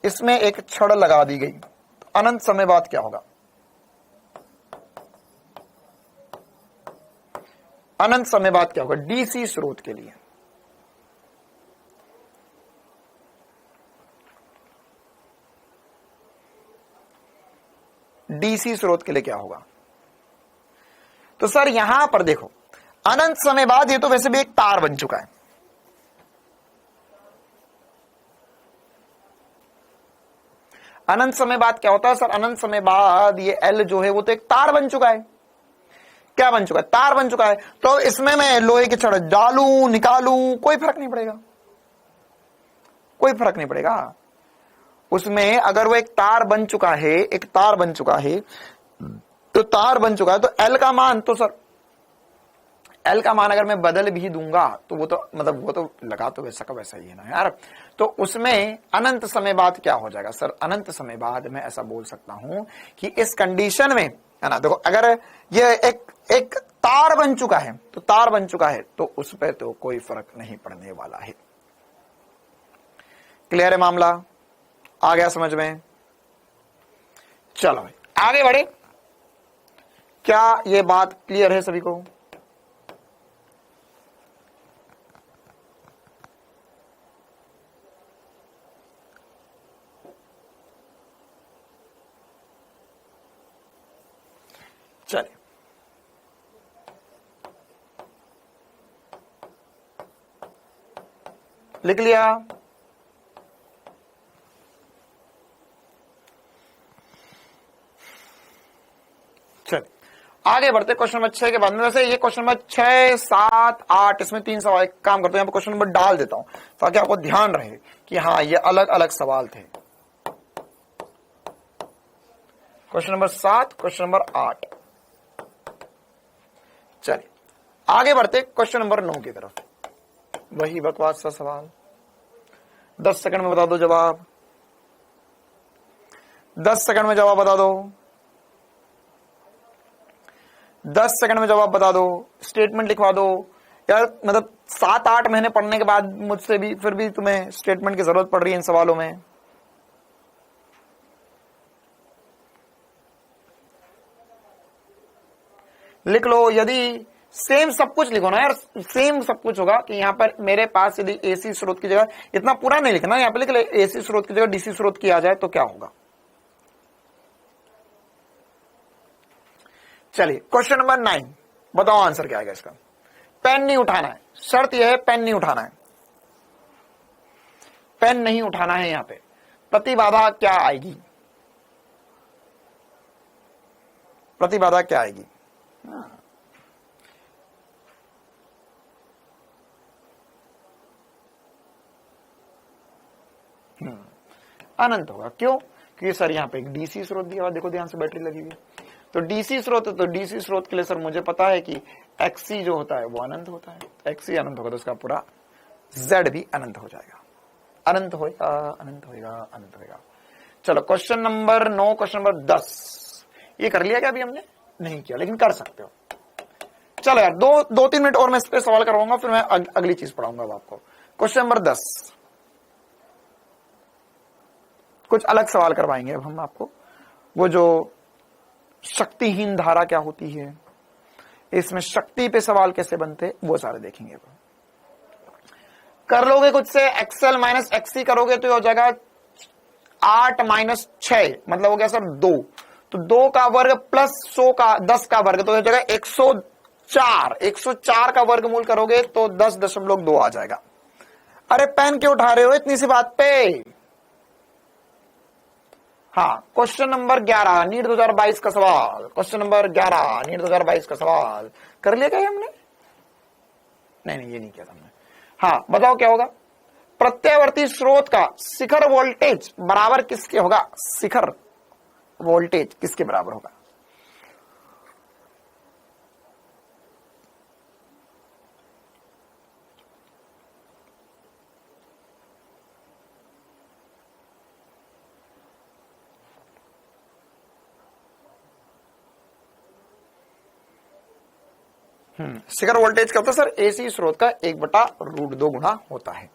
Speaker 1: इसमें एक छड़ लगा दी गई, तो अनंत समय बाद क्या होगा, अनंत समय बाद क्या होगा डीसी स्रोत के लिए। डीसी स्रोत के लिए क्या होगा, तो सर यहां पर देखो अनंत समय बाद ये तो वैसे भी एक तार बन चुका है। अनंत समय बाद क्या होता है सर, अनंत समय बाद ये एल जो है वो तो एक तार बन चुका है। क्या बन चुका है, तार बन चुका है। तो इसमें मैं लोहे की छड़ डालूं निकालूं कोई फर्क नहीं पड़ेगा, कोई फर्क नहीं पड़ेगा उसमें। अगर वो एक तार बन चुका है, एक तार बन चुका है, तो तार बन चुका है, तो एल का मान, तो सर एल का मान अगर मैं बदल भी दूंगा तो वो तो मतलब वो तो लगा तो वैसा का वैसा ही है ना यार। तो उसमें अनंत समय बाद क्या हो जाएगा सर, अनंत समय बाद मैं ऐसा बोल सकता हूं कि इस कंडीशन में है ना, देखो अगर ये एक तार बन चुका है, तो तार बन चुका है तो उस पर तो कोई फर्क नहीं पड़ने वाला है। क्लियर है मामला, आ गया समझ में। चलो भाई आगे बढ़े, क्या ये बात क्लियर है सभी को। चलिए लिख लिया। चलिए आगे बढ़ते क्वेश्चन नंबर 6 के बाद में। वैसे ये क्वेश्चन नंबर 6, 7, 8 इसमें 3 सवाल काम करते हैं। यहाँ पर क्वेश्चन नंबर डाल देता हूं ताकि आपको ध्यान रहे कि हाँ ये अलग अलग सवाल थे। Question number 7, question number 8। चलिए आगे बढ़ते क्वेश्चन नंबर 9 की तरफ। वही बकवास सा सवाल, 10 सेकंड में बता दो जवाब, 10 सेकंड में जवाब बता दो, 10 सेकंड में जवाब बता दो, स्टेटमेंट लिखवा दो यार। मतलब 7-8 महीने पढ़ने के बाद मुझसे भी फिर भी तुम्हें स्टेटमेंट की जरूरत पड़ रही है इन सवालों में। लिख लो, यदि सेम सब कुछ लिखो ना यार, सेम सब कुछ होगा कि यहां पर मेरे पास यदि एसी स्रोत की जगह, इतना पूरा नहीं लिखना, यहां पर लिख ले एसी स्रोत की जगह डीसी स्रोत किया जाए तो क्या होगा। चलिए क्वेश्चन नंबर 9 बताओ आंसर क्या आएगा इसका। पेन नहीं उठाना है, शर्त यह है पेन नहीं उठाना है, पेन नहीं उठाना है। यहां पे प्रतिबाधा क्या आएगी, प्रतिबाधा क्या आएगी। अनंत होगा। क्यों, क्योंकि सर यहाँ पे एक डीसी स्रोत दिया हुआ, देखो ध्यान से बैटरी लगी हुई है, तो डीसी स्रोत है, तो डीसी स्रोत के लिए सर मुझे पता है कि एक्सी जो होता है वो अनंत होता है। एक्सी अनंत होगा तो उसका पूरा जेड भी अनंत हो जाएगा। अनंत होएगा, अनंत होएगा, अनंत होएगा। चलो क्वेश्चन नंबर 9, क्वेश्चन नंबर 10 ये कर लिया क्या अभी हमने, नहीं किया लेकिन कर सकते हो। चलो यार 2-3 मिनट और मैं इस पे सवाल करवाऊंगा, फिर मैं अगली चीज पढ़ाऊंगा आपको। क्वेश्चन नंबर 10 कुछ अलग सवाल करवाएंगे अब हम आपको, वो जो शक्तिहीन धारा क्या होती है, इसमें शक्ति पे सवाल कैसे बनते, वो सारे देखेंगे। कर लोगे खुद से, एक्सएल माइनस एक्ससी करोगे तो ये हो जाएगा 8 माइनस 6, मतलब हो गया सर 2, तो 2 का वर्ग प्लस 100 का 10 का वर्ग, तो हो जाएगा 104। 104 का वर्गमूल करोगे तो 10.2 आ जाएगा। अरे पेन क्यों उठा रहे हो इतनी सी बात पे। हाँ, क्वेश्चन नंबर 11 नीट 2022 का सवाल, क्वेश्चन नंबर 11 नीट 2022 का सवाल कर लिया क्या हमने? नहीं ये नहीं किया हमने। हाँ बताओ क्या होगा, प्रत्यावर्ती स्रोत का शिखर वोल्टेज बराबर किसके होगा, शिखर वोल्टेज किसके बराबर होगा? शिखर वोल्टेज क्या होता है सर, एसी स्रोत का 1/√2 गुना होता है।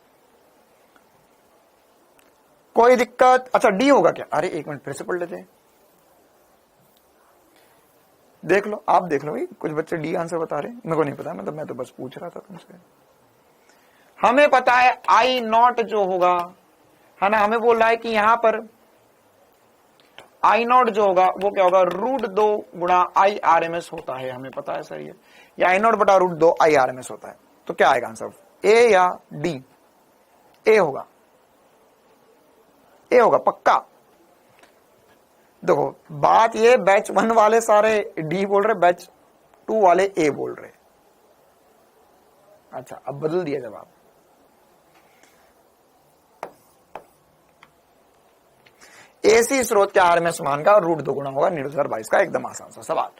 Speaker 1: कोई दिक्कत? अच्छा डी होगा क्या? अरे एक मिनट फिर से पढ़ लेते हैं, देख लो आप देख लो भाई, कुछ बच्चे डी आंसर बता रहे हैं, मेरे को नहीं पता, मतलब मैं तो बस पूछ रहा था तुमसे। हमें पता है आई नॉट जो होगा है ना, हमें बोल रहा है कि यहां पर आई नॉट जो होगा वो क्या होगा, √2 गुणा IRMS होता है, हमें पता है सर ये आई नॉट बटा √2 IRMS होता है। तो क्या आएगा आंसर, ए या डी? ए होगा, ए होगा पक्का। देखो बात ये, बैच 1 वाले सारे डी बोल रहे, बैच 2 वाले ए बोल रहे। अच्छा अब बदल दिया जवाब। एसी स्रोत के आरएमएस मान का √2 गुना होगा नीट 2022 का, एकदम आसान सा सवाल।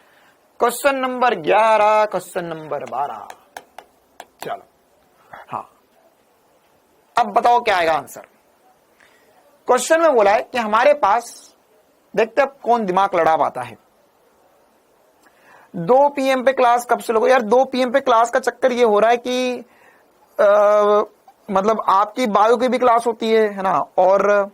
Speaker 1: क्वेश्चन नंबर 11, क्वेश्चन नंबर 12, चलो हाँ अब बताओ क्या आएगा आंसर। क्वेश्चन में बोला है कि हमारे पास, देखते अब कौन दिमाग लड़ा पाता है। 2 PM पे क्लास कब से लोगे यार? 2 PM पे क्लास का चक्कर ये हो रहा है कि मतलब आपकी बायो की भी क्लास होती है ना, और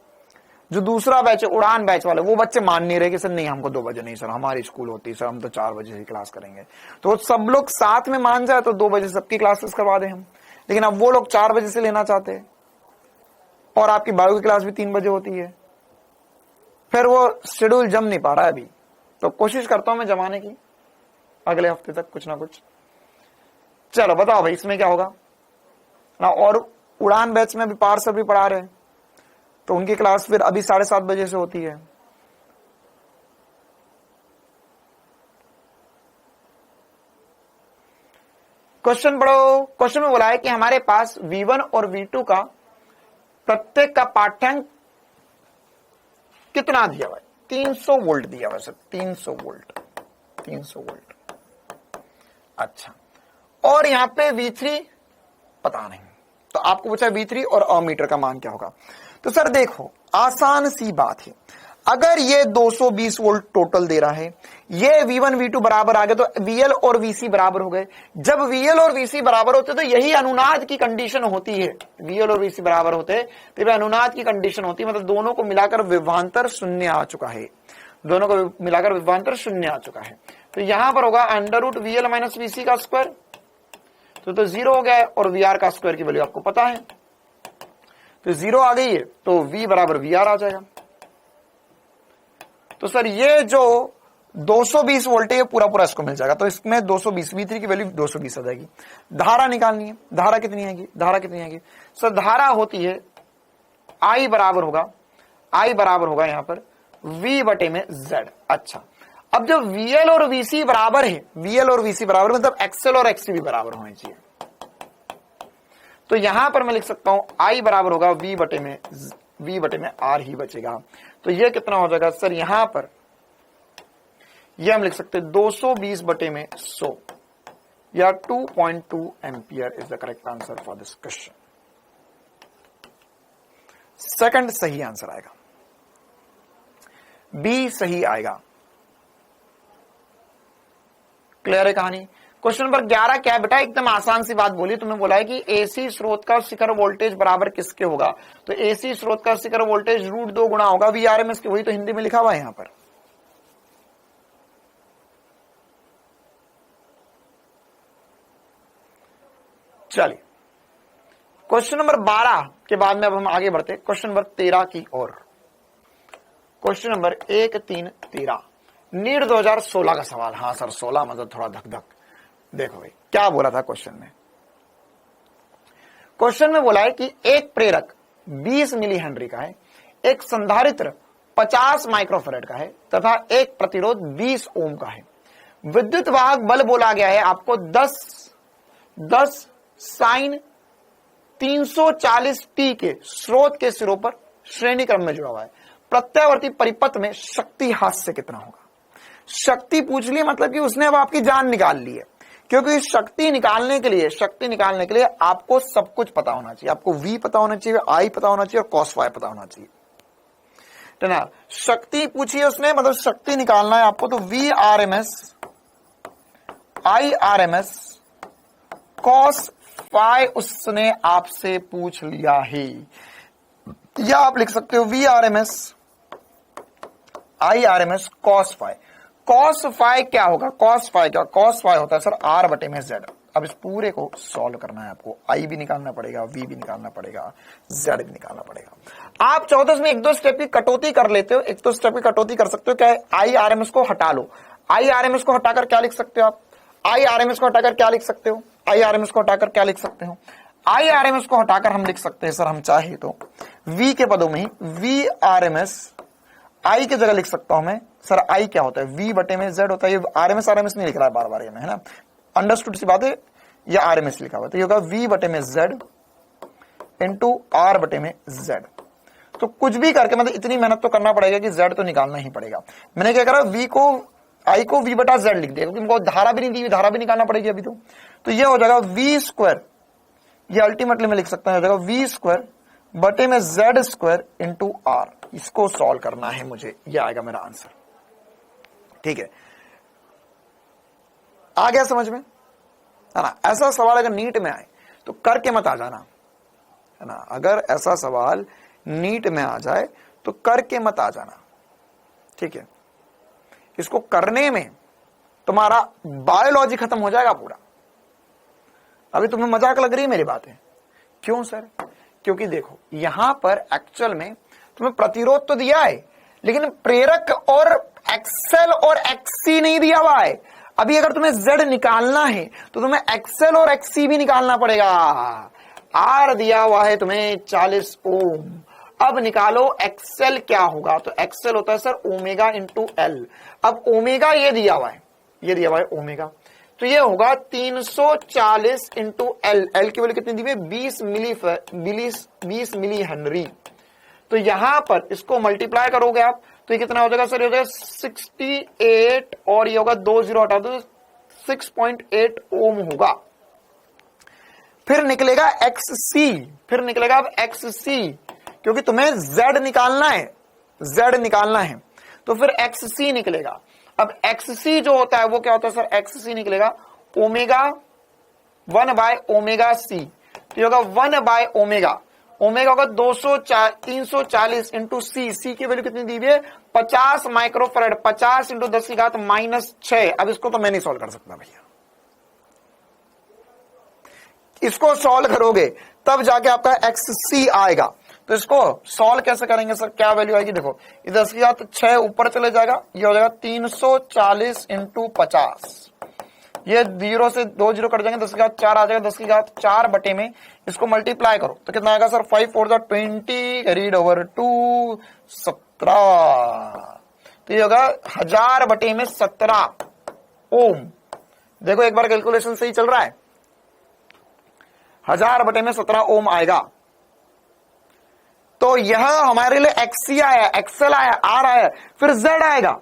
Speaker 1: जो दूसरा बैच है उड़ान बैच वाले, वो बच्चे मान नहीं रहे कि सर नहीं हमको 2 बजे नहीं, सर हमारी स्कूल होती है, सर हम तो 4 बजे ही क्लास करेंगे। तो सब लोग साथ में मान जाए तो 2 बजे सबकी क्लासेस करवा दें हम, लेकिन अब वो लोग 4 बजे से लेना चाहते हैं, और आपकी बायो की क्लास भी 3 बजे होती है, फिर वो शेड्यूल जम नहीं पा रहा है अभी। तो कोशिश करता हूं मैं जमाने की अगले हफ्ते तक कुछ ना कुछ। चलो बताओ भाई इसमें क्या होगा ना। और उड़ान बैच में भी पार सर भी पढ़ा रहे हैं, तो उनकी क्लास फिर अभी 7:30 बजे से होती है। क्वेश्चन पढ़ो। क्वेश्चन में बोला है कि हमारे पास V1 और V2 का प्रत्येक का पाठ्यांक कितना दिया हुआ है? 300 वोल्ट दिया हुआ है सर, 300 वोल्ट, 300 वोल्ट। अच्छा, और यहां पे V3 पता नहीं, तो आपको पूछा V3 और अमीटर का मान क्या होगा। तो सर देखो आसान सी बात है, अगर ये 220 वोल्ट टोटल दे रहा है, ये V1 V2 बराबर आ गए, तो VL और VC बराबर हो गए। जब VL और VC बराबर होते तो यही अनुनाद की कंडीशन होती है। VL और VC बराबर होते तो अनुनाद की कंडीशन होती है, मतलब दोनों को मिलाकर विभवांतर 0 आ चुका है, दोनों को मिलाकर विभवांतर 0 आ चुका है। तो यहां पर होगा √VL माइनस VC का स्क्वायर, तो 0 हो गया है, और VR का स्क्वायर की वैल्यू आपको पता है, तो 0 आ गई है, तो V बराबर VR आ जाएगा। तो सर ये जो 220 वोल्ट है पूरा पूरा इसको मिल जाएगा, तो इसमें 220 V3 की वैल्यू 220 आ जाएगी। धारा निकालनी है, धारा कितनी आएगी, धारा कितनी आएगी सर? धारा होती है I बराबर होगा यहां पर V बटे में Z। अच्छा, अब जब VL और VC बराबर है, VL और VC बराबर मतलब XL और XC भी बराबर होने चाहिए, तो यहां पर मैं लिख सकता हूं I बराबर होगा V बटे में R ही बचेगा। तो ये कितना हो जाएगा सर? यहां पर ये हम लिख सकते हैं 220 बटे में 100 या 2.2 ampere is the correct answer for this question. Second सही आंसर आएगा, बी सही आएगा। क्लियर है कहानी? क्वेश्चन नंबर 11 क्या है बेटा? एकदम आसान सी बात बोली, तुमने बोला है कि एसी स्रोत का शिखर वोल्टेज बराबर किसके होगा, तो एसी स्रोत का शिखर वोल्टेज √2 गुना होगा VRMS के, वही तो हिंदी में लिखा हुआ है यहां पर। चलिए क्वेश्चन नंबर 12 के बाद में अब हम आगे बढ़ते क्वेश्चन नंबर 13 की ओर। क्वेश्चन नंबर 1-3-13 नीट 2016 का सवाल। हाँ सर 16 मतलब थोड़ा धक धक। देखो भाई क्या बोला था क्वेश्चन में। क्वेश्चन में बोला है कि एक प्रेरक 20 मिली हेनरी का है, एक संधारित्र 50 माइक्रोफेरेड का है तथा एक प्रतिरोध 20 ओम का है। विद्युत वाहक बल बोला गया है आपको 10 साइन 340 टी के स्रोत के सिरों पर श्रेणी क्रम में जुड़ा हुआ है। प्रत्यावर्ती परिपथ में शक्ति हास्य कितना होगा। शक्ति पूछ ली मतलब कि उसने अब आपकी जान निकाल ली है, क्योंकि शक्ति निकालने के लिए आपको सब कुछ पता होना चाहिए। आपको V पता होना चाहिए, I पता होना चाहिए और cos phi पता होना चाहिए, है ना। शक्ति पूछी है उसने, मतलब शक्ति निकालना है आपको, तो V RMS I RMS cos phi उसने आपसे पूछ लिया है। या आप लिख सकते हो V RMS I RMS cos phi। cos phi क्या होगा, cos phi क्या, cos phi होता है सर R बटे में Z। अब इस पूरे को सॉल्व करना है आपको, I भी निकालना पड़ेगा, V भी निकालना पड़ेगा, Z भी निकालना पड़ेगा। आप चाहो तो इसमें एक दो स्टेप की कटौती कर लेते हो, एक दो स्टेप की कटौती कर सकते हो। क्या है, I RMS को हटा लो। I RMS को हटाकर क्या लिख सकते हो आप, I RMS को हटाकर क्या लिख सकते हो, I RMS को हटाकर क्या लिख सकते हो, I RMS को हटाकर हम लिख सकते हैं सर, हम चाहे तो V के पदों में ही V RMS I की जगह लिख सकता हूं मैं सर। I क्या होता है, V बटे में Z होता है। ये RMS नहीं लिख रहा है बार बार ये में, है ना, अंडरस्टूड सी बात है। ये RMS लिखा हुआ है, तो ये होगा V बटे में Z इंटू R बटे में Z। तो कुछ भी करके मतलब इतनी मेहनत तो करना पड़ेगा कि Z तो निकालना ही पड़ेगा। मैंने क्या करा, I को V बटा Z लिख दिया, क्योंकि हमको धारा भी नहीं दी, धारा भी निकालना पड़ेगी अभी तो ये हो जाएगा V स्क्वायर, ये अल्टीमेटली मैं लिख सकता हूं, हो जाएगा V स्क्वायर बटे में Z स्क्वायर इंटू R। इसको सॉल्व करना है मुझे, ये आएगा मेरा आंसर। ठीक है, आ गया समझ में, है ना। ऐसा सवाल अगर नीट में आए तो करके मत आ जाना, है ना। अगर ऐसा सवाल नीट में आ जाए तो करके मत आ जाना, ठीक है। इसको करने में तुम्हारा बायोलॉजी खत्म हो जाएगा पूरा। अभी तुम्हें मजाक लग रही है मेरी बातें, क्यों सर, क्योंकि देखो यहां पर एक्चुअल में तुम्हें प्रतिरोध तो दिया है, लेकिन प्रेरक और एक्सेल और एक्सी नहीं दिया हुआ है। अभी अगर तुम्हें Z निकालना है तो तुम्हें एक्सेल और एक्सी भी निकालना पड़ेगा। R दिया हुआ है तुम्हें 40 ओम। अब निकालो एक्सेल क्या होगा, तो एक्सेल होता है सर ओमेगा इंटू एल। अब ओमेगा ये दिया हुआ है, ये दिया हुआ है ओमेगा, तो ये होगा 340 इंटू एल। एल की वैल्यू कितनी दी है, 20 मिली हेनरी। तो यहां पर इसको मल्टीप्लाई करोगे आप तो ये कितना हो जाएगा सर, ये हो जाएगा 68 और ये होगा 2 0 हटा दो 6.8 ओम होगा। फिर निकलेगा XC, फिर निकलेगा अब XC, क्योंकि तुम्हें Z निकालना है, Z निकालना है तो फिर XC निकलेगा। अब XC जो होता है वो क्या होता है सर, XC निकलेगा ओमेगा 1 बाय ओमेगा C। तो ये होगा 1 बाय ओमेगा, ओमेगा होगा 340 इंटू C की वैल्यू कितनी दी हुई है 50 माइक्रोफेरेड, 50 इंटू 10 की घात -6। अब इसको तो मैं नहीं सॉल्व कर सकता भैया, इसको सॉल्व करोगे तब जाके आपका XC आएगा। तो इसको सॉल्व कैसे करेंगे सर, क्या वैल्यू आएगी, देखो ये 10 की घात 6 ऊपर चले जाएगा, ये हो जाएगा 340 इंटू 50, ये 0 से 2 0 कट जाएंगे, 10 की घात 4 आ जाएगा, 10 की घात 4 बटे में इसको मल्टीप्लाई करो तो कितना आएगा सर, 5 4 20 कैरीड ओवर 2 17। तो ये होगा 1000 बटे में 17 ओम। देखो एक बार कैलकुलेशन सही चल रहा है, 1000 बटे में 17 ओम आएगा। तो यह हमारे लिए XC आया, एक्सेल आया, R आया, फिर Z आएगा,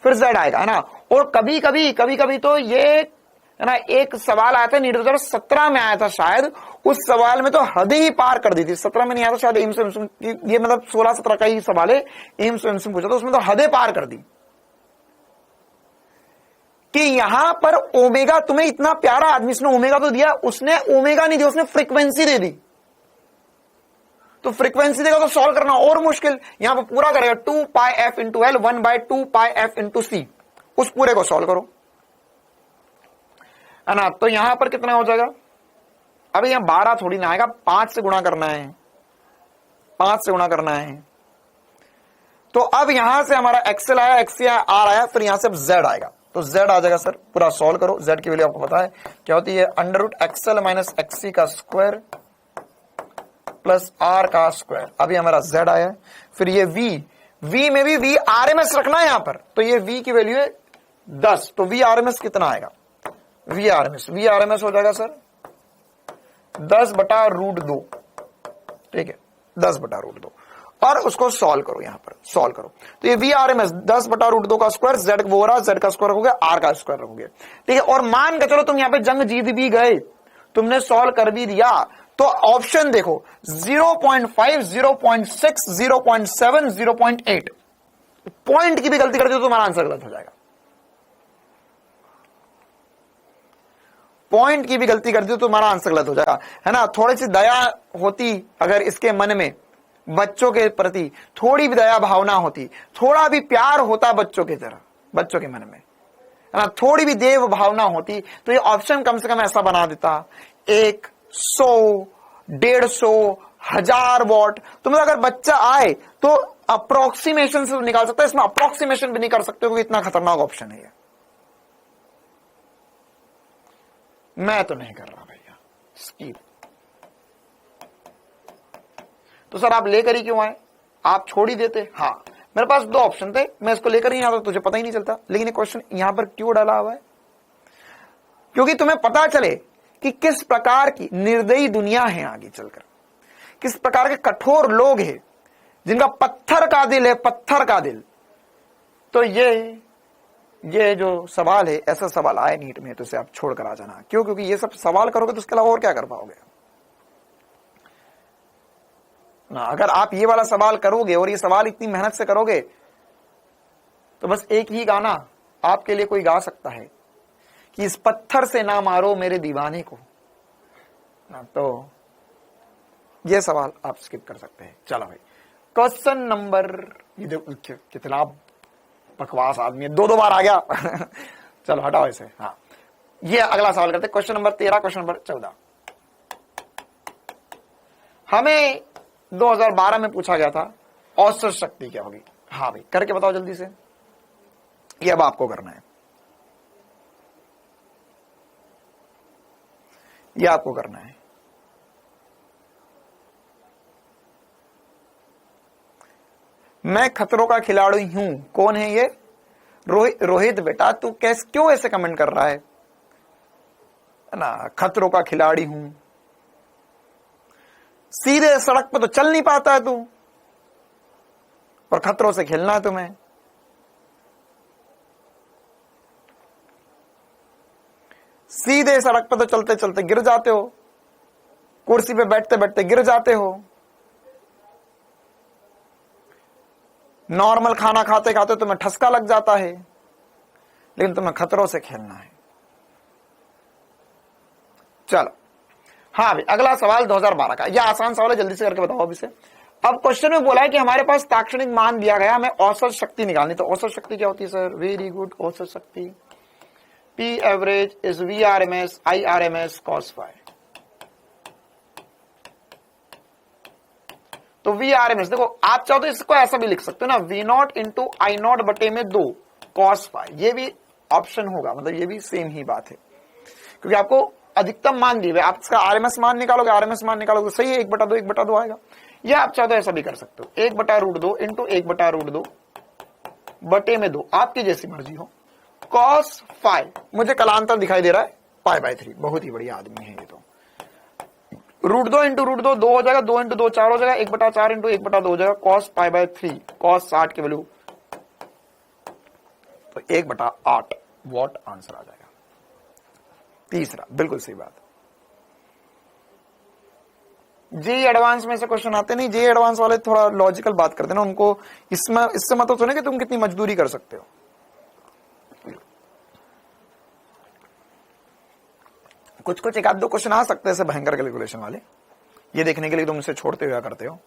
Speaker 1: फिर Z आएगा, है ना। और कभी कभी तो ये है ना, एक सवाल आया था नीट 2017 में आया था शायद, उस सवाल में तो हद ही पार कर दी थी। 17 में नहीं आया था शायद, एम्स ये मतलब 16-17 का ही सवाल है, एम्स पूछा था, उसमें तो हद पार कर दी कि यहां पर ओमेगा, तुम्हें इतना प्यारा आदमी, इसने ओमेगा तो दिया, उसने ओमेगा नहीं दिया, उसने फ्रीक्वेंसी दे दी। तो फ्रीक्वेंसी देगा तो सॉल्व करना और मुश्किल, यहां पर पूरा करेगा 2 पाई एफ इंटू एल 1 बाय 2 पाई एफ इंटू सी, उस पूरे को सॉल्व करो, है ना। तो यहां पर कितना हो जाएगा, अभी यहां 12 थोड़ी ना आएगा, 5 से गुणा करना है, 5 से गुणा करना है। तो अब यहां से हमारा एक्सएल आया, एक्स आर आया, फिर यहां से अब जेड आएगा, तो जेड आ जाएगा सर। पूरा सॉल्व करो, जेड की वैल्यू आपको पता है क्या होती है, under root XL minus XC का स्क्वायर प्लस आर का स्क्वायर। अभी हमारा जेड आया। फिर ये वी में भी वी आरएमएस रखना है यहां पर, तो ये वी की वैल्यू है 10, तो वी आरएमएस कितना आएगा, वी आरएमएस हो जाएगा सर 10/√2, ठीक है, 10/√2। और उसको सॉल्व करो, यहां पर सॉल्व करो, तो ये वी आरएमएस 10/√2 का स्क्वायर, जेड वो रहा, जेड का स्क्वायर हो गया, आर का स्क्वायर हो गया, ठीक है। और मान के चलो तुम यहां पे जंग जीत भी गए, तुमने सॉल्व कर भी दिया, तो ऑप्शन देखो 0.5, 0.6, 0.7, 0.8, पॉइंट की भी गलती कर दी तो तुम्हारा आंसर गलत हो जाएगा। पॉइंट की भी गलती कर दी तो तुम्हारा आंसर गलत हो जाएगा, है ना। थोड़ी सी दया होती अगर इसके मन में, बच्चों के प्रति थोड़ी भी दया भावना होती, थोड़ा भी प्यार होता बच्चों की तरह, बच्चों के मन में, है ना, थोड़ी भी देव भावना होती, तो ये ऑप्शन कम से कम ऐसा बना देता 100, 150, 1000 वॉट। तुम अगर बच्चा आए तो अप्रोक्सीमेशन से निकाल सकता है, इसमें अप्रोक्सीमेशन भी नहीं कर सकते क्योंकि इतना खतरनाक ऑप्शन है ये। मैं तो नहीं कर रहा भैया, स्कीप। तो सर आप लेकर ही क्यों आए, आप छोड़ ही देते। हाँ, मेरे पास 2 ऑप्शन थे, मैं इसको लेकर ही आता, तुझे पता ही नहीं चलता। लेकिन ये क्वेश्चन यहां पर क्यों डाला हुआ है, क्योंकि तुम्हें पता चले कि किस प्रकार की निर्दयी दुनिया है आगे चलकर, किस प्रकार के कठोर लोग हैं जिनका पत्थर का दिल है, पत्थर का दिल। तो ये जो सवाल है, ऐसा सवाल आए नीट में तो इसे आप छोड़ कर आ जाना। क्यों, क्योंकि ये सब सवाल करोगे तो उसके अलावा और क्या कर पाओगे ना। अगर आप ये वाला सवाल करोगे और ये सवाल इतनी मेहनत से करोगे तो बस एक ही गाना आपके लिए कोई गा सकता है कि इस पत्थर से ना मारो मेरे दीवाने को ना, तो ये सवाल आप स्किप कर सकते हैं। चलो भाई, क्वेश्चन नंबर, ये देखो कितना बकवास आदमी है, 2 बार आ गया चलो हटाओ इसे। हाँ, ये अगला सवाल करते हैं, क्वेश्चन नंबर 13, क्वेश्चन नंबर 14। हमें 2012 में पूछा गया था औसत शक्ति क्या होगी। हाँ भाई, करके बताओ जल्दी से, ये अब आपको करना है, ये आपको करना है। मैं खतरों का खिलाड़ी हूं, कौन है ये, रोहित बेटा तू क्यों ऐसे कमेंट कर रहा है ना, खतरों का खिलाड़ी हूं, सीधे सड़क पे तो चल नहीं पाता है तू, और खतरों से खेलना है तुम्हें। सीधे सड़क पे तो चलते चलते गिर जाते हो, कुर्सी पे बैठते बैठते गिर जाते हो, नॉर्मल खाना खाते खाते तुम्हें ठसका लग जाता है, लेकिन तुम्हें खतरों से खेलना है। चलो, हाँ भाई, अगला सवाल 2012 का, यह आसान सवाल है, जल्दी से करके बताओ अभी से। अब क्वेश्चन में बोला है कि हमारे पास ताक्षणिक मान दिया गया, हमें औसत शक्ति निकालनी। तो औसत शक्ति क्या होती है सर, वेरी गुड, औसत शक्ति P average is VRMS IRMS cos phi। तो VRMS देखो, आप चाहो तो इसको ऐसा भी लिख सकते हो ना, V0 इंटू I0 बटे में 2 cos phi, ये भी ऑप्शन होगा, मतलब ये भी सेम ही बात है, क्योंकि आपको अधिकतम मान दिए, आप इसका RMS मान निकालोगे, RMS मान निकालोगे, सही है, 1/2 आएगा। या आप चाहो तो ऐसा भी कर सकते हो, 1/√2 इंटू 1/√2 बटे में 2, आपकी जैसी मर्जी हो। cos phi, मुझे कलांतर दिखाई दे रहा है, π/3, बहुत ही बढ़िया आदमी है ये तो। √2 इंटू √2 2 हो जाएगा, 2 इंटू 2 4 हो जाएगा, 1/4 इंटू 1/2 हो जाएगा, cos π/3, cos 60 की वैल्यू तो 1/8 वॉट आंसर आ जाएगा। तीसरा, बिल्कुल सही बात। जेईई एडवांस में से क्वेश्चन आते नहीं, जेईई एडवांस वाले थोड़ा लॉजिकल बात करते ना, उनको इससे मतलब सुने कि तुम कितनी मजदूरी कर सकते हो। कुछ कुछ 1-2 क्वेश्चन आ सकते हैं ऐसे भयंकर कैलकुलेशन वाले, ये देखने के लिए तुम इसे छोड़ते हुए करते हो।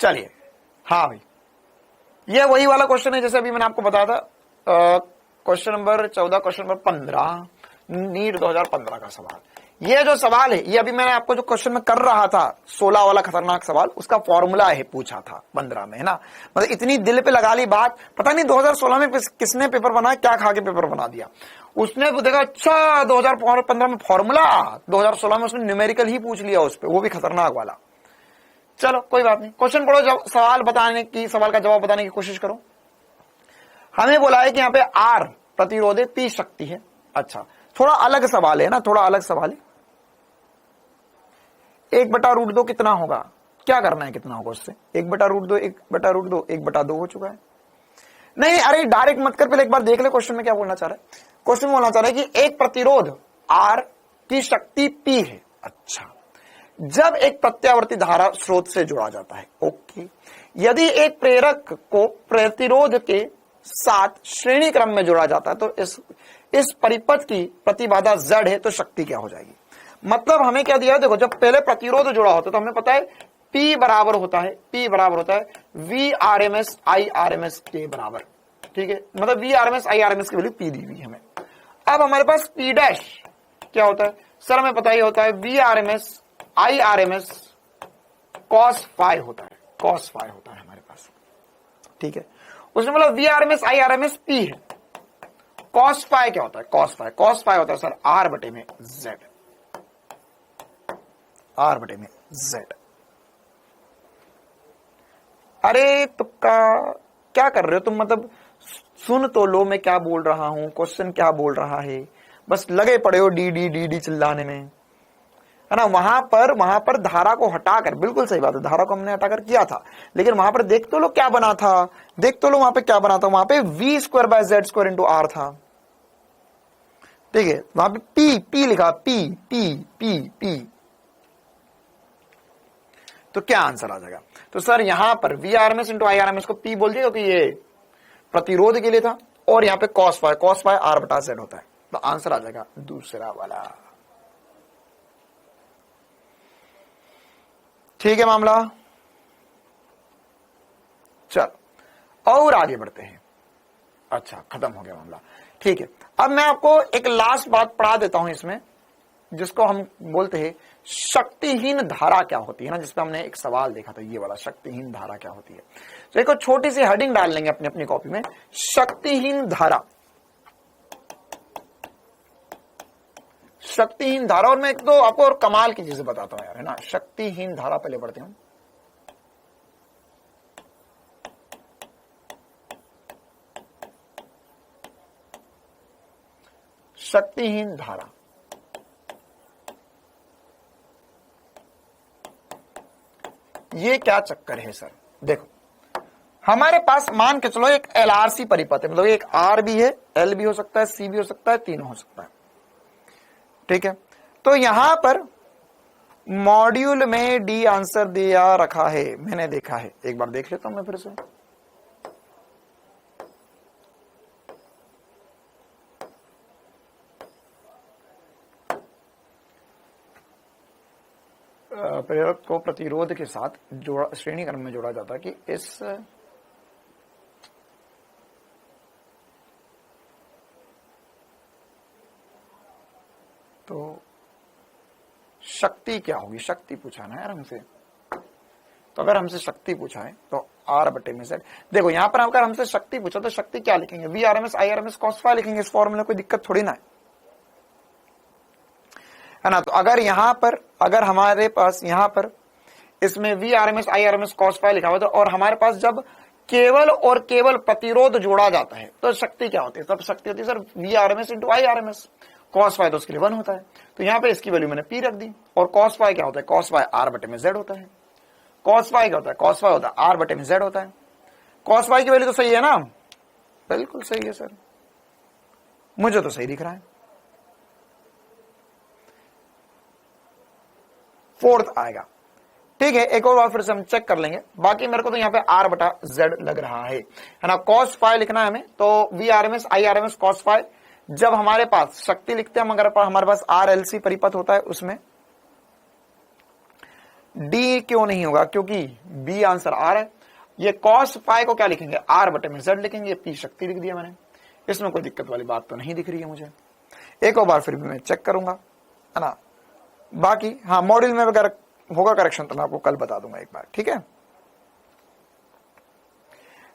Speaker 1: चलिए, हाँ भाई, ये वही वाला क्वेश्चन है जैसे अभी मैंने आपको बताया था, question number 14, question number 15, NEET 2015 का सवाल। ये जो सवाल है, ये अभी मैंने आपको जो क्वेश्चन में कर रहा था 16 वाला खतरनाक सवाल, उसका फॉर्मूला है, पूछा था 15 में, है ना। मतलब इतनी दिल पे लगा ली बात, पता नहीं 2016 में किसने पेपर बनाया, क्या खा के पेपर बना दिया। उसने देखा अच्छा 2015 में फॉर्मूला, 2016 में उसने न्यूमेरिकल ही पूछ लिया उस पर, वो भी खतरनाक वाला। चलो कोई बात नहीं, क्वेश्चन पढ़ो, सवाल का जवाब बताने की कोशिश करो। हमें बोला है कि यहाँ पे आर प्रतिरोध है, पी शक्ति है। अच्छा, थोड़ा अलग सवाल है ना, थोड़ा अलग सवाल है। 1/√2 कितना होगा, क्या करना है, कितना होगा उससे? 1/√2 1/√2 1/2 हो चुका है। नहीं अरे डायरेक्ट मत कर, पहले एक बार देख ले क्वेश्चन में क्या बोलना चाह रहा है। क्वेश्चन में बोलना चाह रहा है कि एक प्रतिरोध आर की शक्ति पी है। अच्छा, जब एक प्रत्यावर्ती धारा स्रोत से जोड़ा जाता है, ओके, यदि एक प्रेरक को प्रतिरोध के साथ श्रेणी क्रम में जोड़ा जाता है तो इस परिपथ की प्रतिबाधा Z है, तो शक्ति क्या हो जाएगी? मतलब हमें क्या दिया है, देखो, जब पहले प्रतिरोध जुड़ा होता है तो हमें पता है P बराबर होता है VRMS IRMS के बराबर, ठीक है। मतलब VRMS IRMS की वैल्यू P दी हुई हमें। अब हमारे पास P डैश क्या होता है सर, हमें पता ही होता है VRMS IRMS cos फाई होता है, cos फाई होता है हमारे पास, ठीक है। उसमें मतलब VRMS IRMS P है, cos फाई क्या होता है, cos फाई होता है सर R/Z, R/Z। अरे तुक्का क्या कर रहे हो तुम, मतलब सुन तो लो मैं क्या बोल रहा हूं, क्वेश्चन क्या बोल रहा है, बस लगे पड़े हो डी डी डी डी चिल्लाने में, है ना। वहां पर धारा को हटाकर, बिल्कुल सही बात है, धारा को हमने हटाकर किया था, लेकिन वहां पर देख तो लो क्या बना था, वहां पे क्या बना था, वहां पे V² × R था, ठीक है। वहां पे P लिखा, P। तो क्या आंसर आ जाएगा? तो सर यहां पर VRMS × IRMS को P बोल दिया क्योंकि ये प्रतिरोध के लिए था, और यहां पे cos फाई R/Z होता है, तो आंसर आ जाएगा दूसरा वाला। ठीक है मामला, चल और आगे बढ़ते हैं। अच्छा, खत्म हो गया मामला, ठीक है। अब मैं आपको एक लास्ट बात पढ़ा देता हूं इसमें, जिसको हम बोलते हैं शक्तिहीन धारा क्या होती है ना, जिसपे हमने एक सवाल देखा था, ये वाला शक्तिहीन धारा क्या होती है। तो एक छोटी सी हेडिंग डाल लेंगे अपनी अपनी कॉपी में, शक्तिहीन धारा। और मैं एक तो आपको और कमाल की चीजें बताता हूं यार, है ना। शक्तिहीन धारा पहले पढ़ते हूं। शक्तिहीन धारा, ये क्या चक्कर है सर? देखो, हमारे पास मान के चलो एक LRC परिपथ है, मतलब एक R भी है, L भी हो सकता है, C भी हो सकता है, तीनों हो सकता है, ठीक है। तो यहां पर मॉड्यूल में D आंसर दिया रखा है, मैंने देखा है, एक बार देख लेता हूं मैं फिर से। प्रेरक को प्रतिरोध के साथ श्रेणी क्रम में जोड़ा जाता है कि इस तो शक्ति क्या होगी, शक्ति पूछा ना यार हमसे। तो अगर हमसे शक्ति पूछा है तो R/Z। देखो यहां पर अगर हमसे शक्ति पूछा तो शक्ति क्या लिखेंगे, VRMS IRMS cos फाई लिखेंगे, इस फॉर्मूले कोई दिक्कत थोड़ी ना है ना। तो अगर हमारे पास यहां पर इसमें VRMS IRMS cos फाई लिखा हुआ था, और हमारे पास जब केवल और केवल प्रतिरोध जोड़ा जाता है तो शक्ति क्या होती है? तब शक्ति होती है sir VRMS × IRMS। cos phi तो उसके लिए 1 होता है, तो यहां पे इसकी वैल्यू मैंने P रख दी। और cos फाई क्या होता है? cos फाई R/Z होता है। cos फाई क्या होता है? cos फाई होता है R/Z होता है। cos फाई की वैल्यू तो सही है ना? बिल्कुल सही है सर, मुझे तो सही दिख रहा है। 4th आएगा, ठीक है। एक और बार फिर से हम चेक कर लेंगे, बाकी मेरे को तो यहाँ पे R/Z लग रहा है ना। cos फाई लिखना है हमें, तो VRMS IRMS cos फाई। जब हमारे पास शक्ति लिखते हैं, मगर हमारे पास RLC परिपथ होता है, उसमें D क्यों नहीं होगा? क्योंकि B आंसर R है। ये cos फाई को क्या लिखेंगे? R/Z लिखेंगे। P शक्ति लिख दिया मैंने, इसमें कोई दिक्कत वाली बात तो नहीं दिख रही है मुझे। एक और बार फिर भी मैं चेक करूंगा, है ना। बाकी हाँ मॉड्यूल में अगर होगा करेक्शन तो मैं आपको कल बता दूंगा एक बार, ठीक है।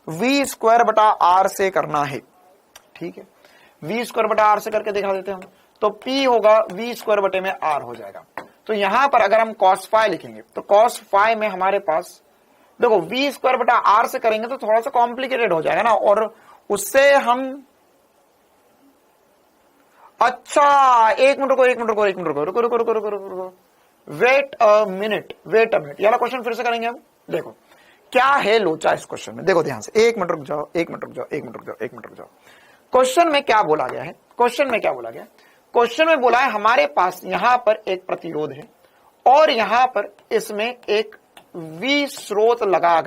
Speaker 1: वी स्क्वायर बटा आर से करना है, ठीक है। वी स्क्वायर बटा आर से करके दिखा देते हैं हम। तो P होगा वी स्क्वायर बटे में आर हो जाएगा। तो यहां पर अगर हम cos फाई लिखेंगे तो cos फाई में हमारे पास देखो वी स्क्वायर बटा आर से करेंगे तो थोड़ा सा कॉम्प्लिकेटेड हो जाएगा ना, और उससे हम अच्छा एक मिनट रुको, वेट अ मिनट ये वाला क्वेश्चन फिर से करेंगे हम। देखो क्या है लोचा इस क्वेश्चन में, देखो ध्यान से, एक मिनट रुक जाओ। क्वेश्चन में क्या बोला गया है, क्वेश्चन में बोला है हमारे पास यहां पर एक प्रतिरोध है और यहां पर इसमें एक वी स्रोत लगाया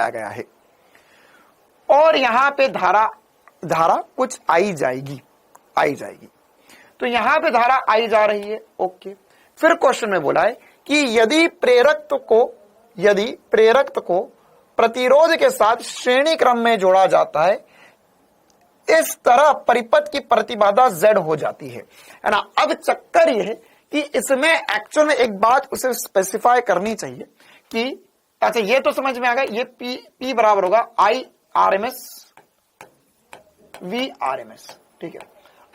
Speaker 1: गया है और यहां पे धारा कुछ आई जाएगी। तो यहां पे धारा आई जा रही है, ओके। फिर क्वेश्चन में बोला है कि यदि प्रेरक को प्रतिरोध के साथ श्रेणी क्रम में जोड़ा जाता है, इस तरह परिपथ की प्रतिबाधा Z हो जाती है ना। अब चक्कर यह है कि इसमें एक्चुअल में एक बात उसे स्पेसिफाई करनी चाहिए कि अच्छा ये तो समझ में आ गया, ये P बराबर होगा I RMS V RMS, ठीक है।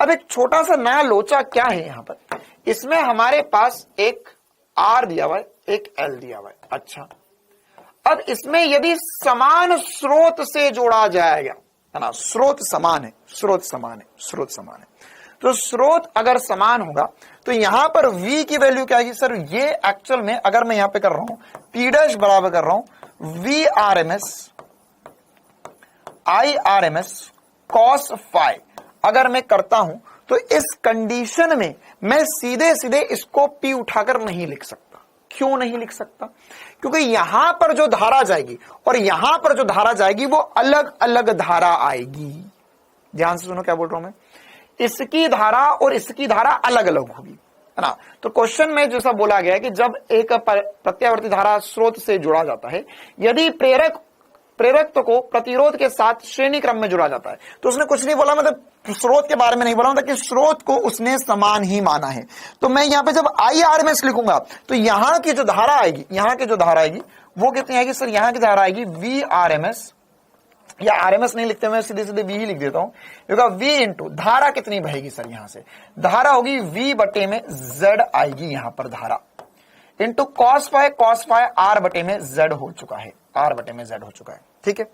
Speaker 1: अब एक छोटा सा नया लोचा क्या है यहां पर, इसमें हमारे पास एक R दिया हुआ है, एक L दिया हुआ है। अच्छा अब इसमें यदि समान स्रोत से जोड़ा जाएगा, है ना, स्रोत समान है, तो स्रोत अगर समान होगा तो यहां पर V की वैल्यू क्या आएगी सर, ये एक्चुअल में अगर मैं यहां पे कर रहा हूं P डैश बराबर कर रहा हूं V RMS I RMS cos phi, अगर मैं करता हूं तो इस कंडीशन में मैं सीधे इसको P उठाकर नहीं लिख सकता। क्यों नहीं लिख सकता? क्योंकि यहां पर जो धारा जाएगी और यहां पर जो धारा जाएगी वो अलग अलग धारा आएगी। ध्यान से सुनो क्या बोल रहा हूं मैं, इसकी धारा और इसकी धारा अलग अलग होगी, है ना। तो क्वेश्चन में जैसा बोला गया है कि जब एक प्रत्यावर्ती धारा स्रोत से जुड़ा जाता है, यदि प्रेरक को प्रतिरोध के साथ श्रेणी क्रम में जुड़ा जाता है, तो उसने कुछ नहीं बोला, मतलब स्रोत के बारे में नहीं बोला, मतलब कि स्रोत को उसने समान ही माना है। तो मैं यहां पे जब IRMS लिखूंगा तो यहां की जो धारा आएगी वो कितनी आएगी सर, यहां की धारा आएगी V RMS, या RMS नहीं लिखते, मैं सीधे V ही लिख देता हूं, क्योंकि V इंटू धारा कितनी बहेगी सर, यहां से धारा होगी V बटे में Z आएगी, यहां पर धारा इंटू cos फाई R बटे में Z हो चुका है, ठीक है।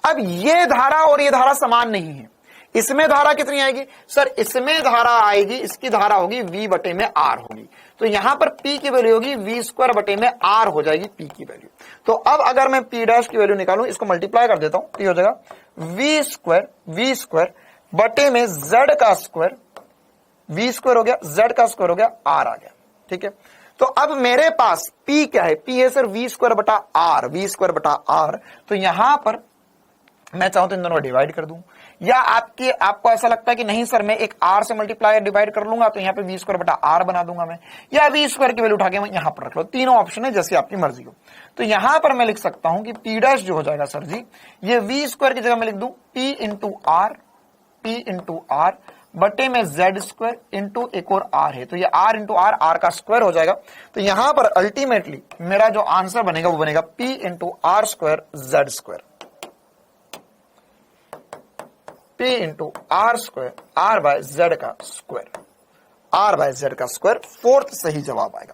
Speaker 1: अब ये धारा और ये धारा समान नहीं है, इसमें धारा कितनी आएगी सर, इसमें धारा आएगी, इसकी धारा होगी V बटे में R होगी, तो यहां पर P की वैल्यू होगी V स्क्वायर बटे में R हो जाएगी P की वैल्यू। तो अब अगर मैं P डैश की वैल्यू निकालूं, इसको मल्टीप्लाई कर देता हूं, तो हो जाएगा V स्क्वायर बटे में Z का स्क्वायर, V स्क्वायर हो गया, Z का स्क्वायर हो गया, R आ गया, ठीक है। तो अब मेरे पास P क्या है, P है सर V स्क्वायर बटा R, तो यहां पर मैं चाहूं तो इन दोनों को डिवाइड कर दूं, या आपको ऐसा लगता है कि नहीं सर मैं एक R से मल्टीप्लाई डिवाइड कर लूंगा, तो यहां पे V स्क्वायर बटा R बना दूंगा मैं, या V स्क्वायर की वैल्यू उठा के मैं यहां पर रख लो, तीनों ऑप्शन है, जैसी आपकी मर्जी हो। तो यहां पर मैं लिख सकता हूं कि P डैश जो हो जाएगा सर जी, ये V स्क्वायर की जगह मैं लिख दूं P इंटू R बटे में Z स्क्वायर इंटू एक और R है, तो ये R इंटू R का स्क्वायर हो जाएगा। तो यहां पर अल्टीमेटली मेरा जो आंसर बनेगा वो बनेगा P into R square Z square, P into R square R by Z का स्क्वायर, फोर्थ सही जवाब आएगा,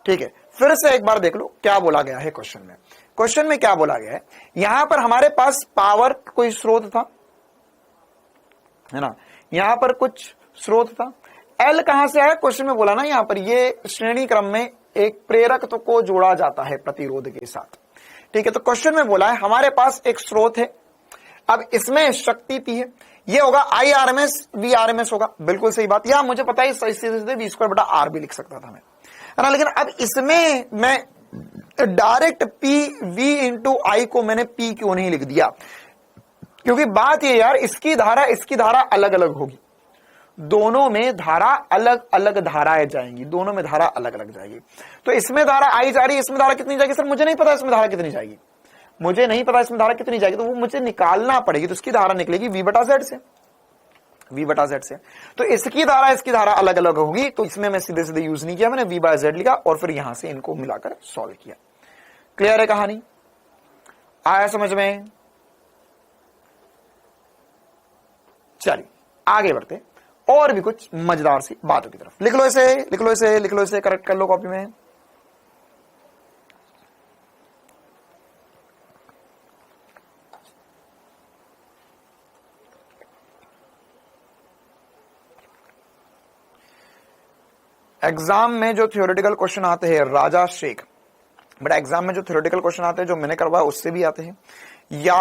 Speaker 1: ठीक है। फिर से एक बार देख लो क्या बोला गया है क्वेश्चन में क्या बोला गया है, यहां पर हमारे पास पावर कोई स्रोत था, है ना, यहां पर कुछ स्रोत था। L कहां से आया, क्वेश्चन में बोला ना, यहां पर ये श्रेणी क्रम में एक प्रेरक को जोड़ा जाता है प्रतिरोध के साथ, ठीक है। तो क्वेश्चन में बोला है हमारे पास एक स्रोत है, अब इसमें शक्ति P है, ये होगा IRMS V RMS होगा, बिल्कुल सही बात, या मुझे पता है सीधे V स्क्वायर बटा R भी लिख सकता था मैं, है ना, लेकिन अब इसमें मैं direct P V into I को मैंने P क्यों नहीं लिख दिया, क्योंकि बात ये यार इसकी धारा अलग अलग होगी, दोनों में धारा अलग अलग धाराएं जाएंगी, जाएगी। तो इसमें धारा आई जा रही है, इसमें धारा कितनी जाएगी सर, मुझे नहीं पता इसमें धारा कितनी जाएगी, तो वो मुझे निकालना पड़ेगी, तो उसकी धारा निकलेगी V बटा Z से, V बटा Z से। तो इसकी धारा अलग अलग होगी, तो इसमें मैं सीधे सीधे यूज नहीं किया, मैंने V बाय Z लिखा और फिर यहां से इनको मिलाकर सॉल्व किया। क्लियर है कहानी? आया समझ में? चलिए आगे बढ़ते और भी कुछ मजेदार सी बातों की तरफ। लिख लो इसे, लिख लो इसे, लिख लो इसे, करेक्ट कर लो कॉपी में। एग्जाम में जो थ्योरेटिकल क्वेश्चन आते हैं राजा शेख, बट एग्जाम में जो थ्योरेटिकल क्वेश्चन आते हैं जो मैंने करवाया उससे भी आते हैं या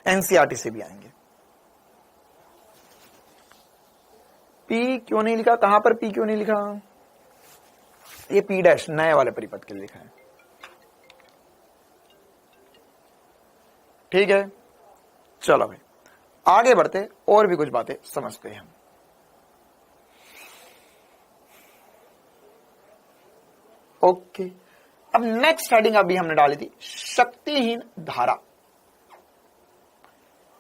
Speaker 1: एनसीईआरटी से भी आएंगे। पी क्यों नहीं लिखा? कहां पर पी क्यों नहीं लिखा? ये पी डैश नए वाले परिपथ के लिए लिखा है। ठीक है, चलो भाई आगे बढ़ते और भी कुछ बातें समझते हैं हम। ओके, अब नेक्स्ट हेडिंग अभी हमने डाली थी शक्तिहीन धारा।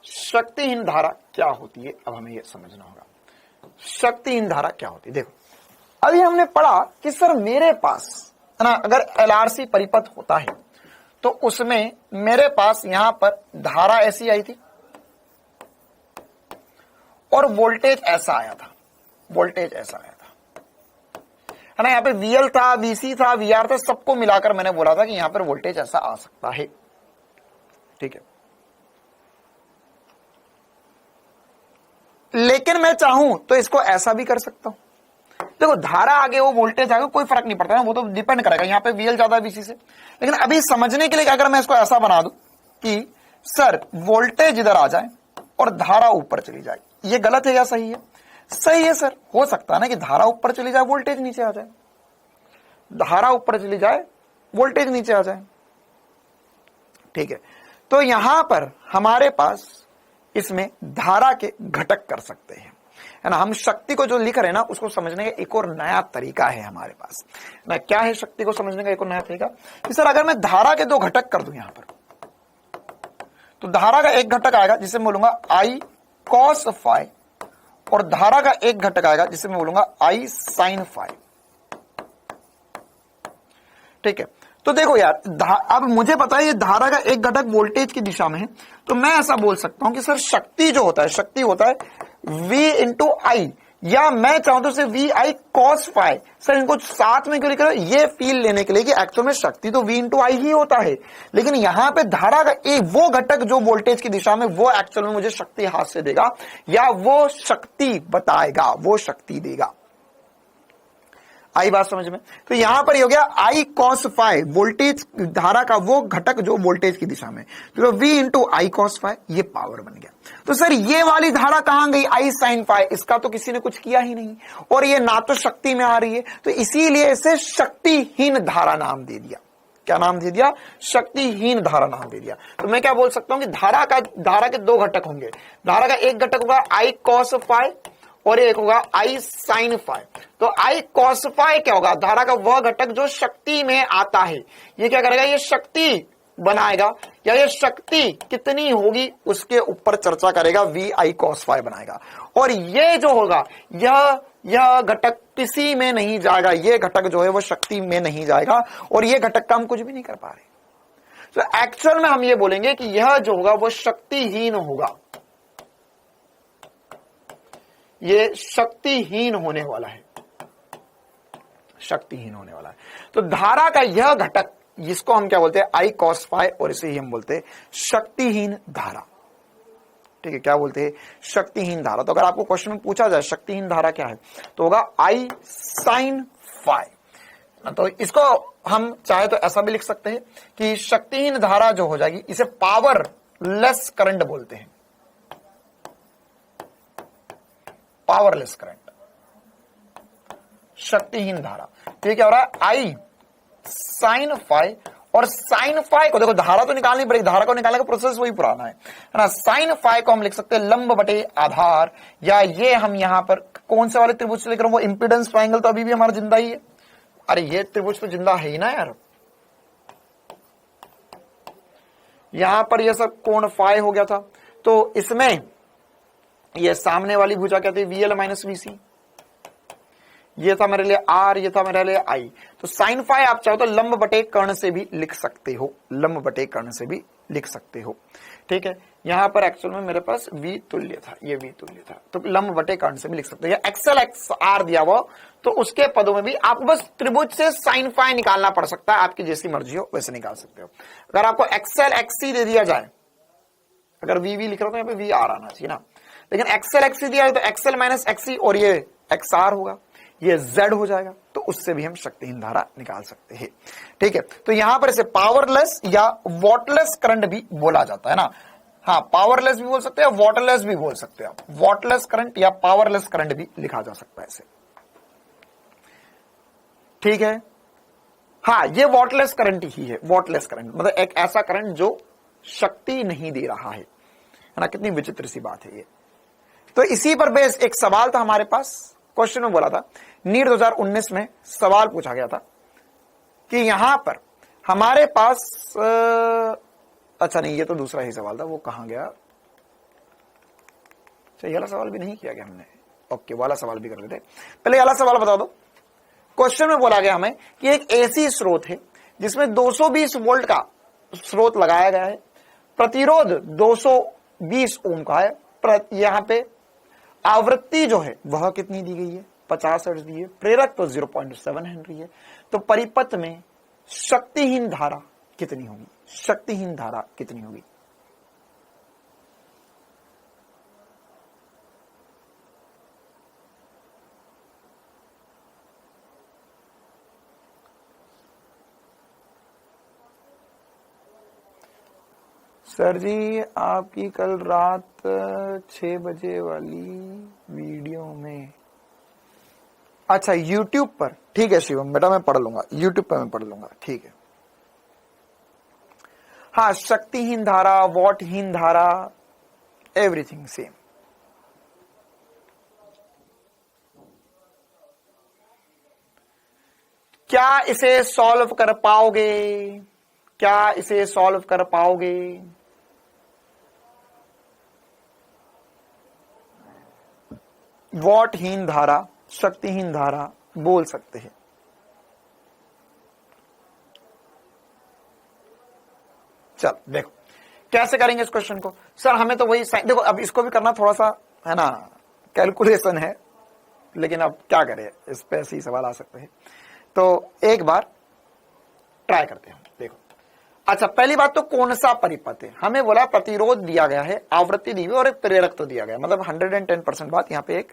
Speaker 1: शक्तिहीन धारा क्या होती है, अब हमें यह समझना होगा। शक्तिहीन धारा क्या होती है? देखो अभी हमने पढ़ा कि सर मेरे पास है ना, अगर एलआरसी परिपथ होता है तो उसमें मेरे पास यहां पर धारा ऐसी आई थी और वोल्टेज ऐसा आया था, वोल्टेज ऐसा आया था, है ना। यहां पे VL था, VC था, VR था, सबको मिलाकर मैंने बोला था कि यहां पर वोल्टेज ऐसा आ सकता है। ठीक है, लेकिन मैं चाहूं तो इसको ऐसा भी कर सकता हूं। देखो धारा आगे वो वोल्टेज आगे कोई फर्क नहीं पड़ता है, वो तो डिपेंड करेगा यहां पे VL ज्यादा VC से। लेकिन अभी समझने के लिए अगर मैं इसको ऐसा बना दूं कि सर वोल्टेज इधर आ जाए और धारा ऊपर चली जाए, ये गलत है या सही है? सही है सर। हो सकता है ना कि धारा ऊपर चली जाए वोल्टेज नीचे आ जाए, धारा ऊपर चली जाए वोल्टेज नीचे आ जाए। ठीक है, तो यहां पर हमारे पास इसमें धारा के घटक कर सकते हैं, है ना। हम शक्ति को जो लिख रहे हैं ना उसको समझने का एक और नया तरीका है हमारे पास ना। क्या है शक्ति को समझने का एक और नया तरीका कि सर अगर मैं धारा के दो घटक कर दूं यहां पर, तो धारा का एक घटक आएगा जिसे मैं बोलूंगा I cos phi और धारा का एक घटक आएगा जिसे मैं बोलूंगा I sin phi। ठीक है, तो देखो यार अब मुझे पता है ये धारा का एक घटक वोल्टेज की दिशा में है, तो मैं ऐसा बोल सकता हूं कि सर शक्ति जो होता है, शक्ति होता है V इंटू आई, या मैं चाहूं तो VI cos phi। सर इनको साथ में क्यों लिख रहे हो? ये फील लेने के लिए कि एक्चुअल में शक्ति तो V इंटू आई ही होता है, लेकिन यहां पे धारा का एक वो घटक जो वोल्टेज की दिशा में, वो एक्चुअल में मुझे शक्ति हाथ से देगा या वो शक्ति बताएगा, वो शक्ति देगा। आई बात समझ में? तो यहां पर ये हो गया I cos phi, वोल्टेज धारा का वो घटक जो वोल्टेज की दिशा में, तो V इंटू आई cos phi, ये पावर बन गया। तो सर ये वाली धारा कहां गई? I sin phi, इसका तो किसी ने कुछ किया ही नहीं और ये ना तो शक्ति में आ रही है, तो इसीलिए इसे शक्तिहीन धारा नाम दे दिया। क्या नाम दे दिया? शक्तिहीन धारा नाम दे दिया। तो मैं क्या बोल सकता हूं कि धारा के दो घटक होंगे। धारा का एक घटक होगा I cos phi और एक होगा I sin phi। तो I cos phi क्या होगा? धारा का वह घटक जो शक्ति में आता है। ये क्या करेगा? ये शक्ति बनाएगा, या ये शक्ति कितनी होगी उसके ऊपर चर्चा करेगा, VI cos phi बनाएगा। और ये जो होगा यह घटक किसी में नहीं जाएगा, ये घटक जो है वो शक्ति में नहीं जाएगा और ये घटक का हम कुछ भी नहीं कर पा रहे। तो एक्चुअल में हम ये बोलेंगे कि यह जो होगा वो शक्तिहीन होगा, ये शक्तिहीन होने वाला है, शक्तिहीन होने वाला है। तो धारा का यह घटक जिसको हम क्या बोलते हैं? I cos phi, और इसे ही हम बोलते हैं शक्तिहीन धारा। ठीक है, क्या बोलते हैं? शक्तिहीन धारा। तो अगर आपको क्वेश्चन में पूछा जाए शक्तिहीन धारा क्या है, तो होगा I sin phi। तो इसको हम चाहे तो ऐसा भी लिख सकते हैं कि शक्तिहीन धारा जो हो जाएगी इसे पावरलेस करंट बोलते हैं, पावरलेस करंट, शक्तिहीन धारा। तो ये क्या हो रहा है? I sin phi, और sin phi को देखो धारा तो निकालनी पड़ेगी, धारा को निकालने का प्रोसेस वही पुराना है ना। sin phi को हम लिख सकते हैं लंब बटे आधार, या ये हम यहां पर कौन से वाले त्रिभुज से लिख रहे हैं? वो इंपीडेंस ट्रायंगल तो अभी भी हमारा जिंदा ही है। अरे ये त्रिभुज तो जिंदा है ही ना यार। यहां पर ये सब कोण phi हो गया था, तो इसमें ये सामने वाली भुजा कहते हैं VL माइनस VC, ये था मेरे लिए R, ये था मेरे लिए I। तो साइन फाई आप चाहो तो लंब बटे कर्ण से भी लिख सकते हो, लंब बटे कर्ण से भी लिख सकते हो, ठीक है। यहां पर एक्चुअल में मेरे पास V तुल्य था, ये V तुल्य था, तो लंब बटे कर्ण से भी लिख सकते हो। या एक्सएल एक्स आर दिया हुआ तो उसके पदों में भी आपको बस त्रिभुज से साइन फाई निकालना पड़ सकता है, आपकी जैसी मर्जी हो वैसे निकाल सकते हो। अगर आपको एक्सएल एक्ससी दे दिया जाए, अगर वी लिख रहा हो तो यहाँ पे वी आर आना चाहिए ना, लेकिन एक्सएल एक्ससी दिया है तो एक्सएल माइनस एक्ससी और ये एक्स आर होगा, ये जेड हो जाएगा, तो उससे भी हम शक्तिहीन धारा निकाल सकते हैं, ठीक है। तो यहां पर इसे पावरलेस या वॉटलेस करंट भी बोला जाता है ना, हाँ पावरलेस भी बोल सकते हैं, वॉटरलेस भी बोल सकते हैं, वॉटलेस करंट या पावरलेस करंट भी लिखा जा सकता है इसे, ठीक है। हाँ ये वॉटलेस करंट ही है, वॉटलेस करंट मतलब एक ऐसा करंट जो शक्ति नहीं दे रहा है ना, कितनी विचित्र सी बात है ये। तो इसी पर बेस एक सवाल था हमारे पास, क्वेश्चन में बोला था, नीट 2019 में सवाल पूछा गया था कि यहां पर हमारे पास अच्छा नहीं, ये तो दूसरा ही सवाल था, वो कहां गया, ये वाला सवाल भी नहीं किया गया हमने, ओके वाला सवाल भी कर लेते। पहले वाला सवाल बता दो। क्वेश्चन में बोला गया हमें कि एक एसी स्रोत है जिसमें 220 वोल्ट का स्रोत लगाया गया है, प्रतिरोध 220 ओम का है, यहां पे आवृत्ति जो है वह कितनी दी गई है, 50 हर्ट्ज दी है, प्रेरक तो 0.7 हेनरी है, तो परिपथ में शक्तिहीन धारा कितनी होगी, शक्तिहीन धारा कितनी होगी। सर जी आपकी कल रात 6 बजे वाली वीडियो में, अच्छा YouTube पर, ठीक है शिवम बेटा मैं पढ़ लूंगा, YouTube पर मैं पढ़ लूंगा, ठीक है। हाँ शक्तिहीन धारा, वॉटहीन धारा, एवरीथिंग सेम। क्या इसे सॉल्व कर पाओगे, क्या इसे सॉल्व कर पाओगे। वॉटहीन धारा, शक्तिहीन धारा बोल सकते हैं। चल देखो कैसे करेंगे इस क्वेश्चन को। सर हमें तो वही देखो, अब इसको भी करना थोड़ा सा है ना कैलकुलेशन है, लेकिन अब क्या करें, इस पे ऐसे ही सवाल आ सकते हैं, तो एक बार ट्राई करते हैं। देखो अच्छा पहली बात तो कौन सा परिपथ है, हमें बोला प्रतिरोध दिया गया है, आवृत्ति दी हुई और एक प्रेरक तो दिया गया, मतलब 110% बात यहाँ पे एक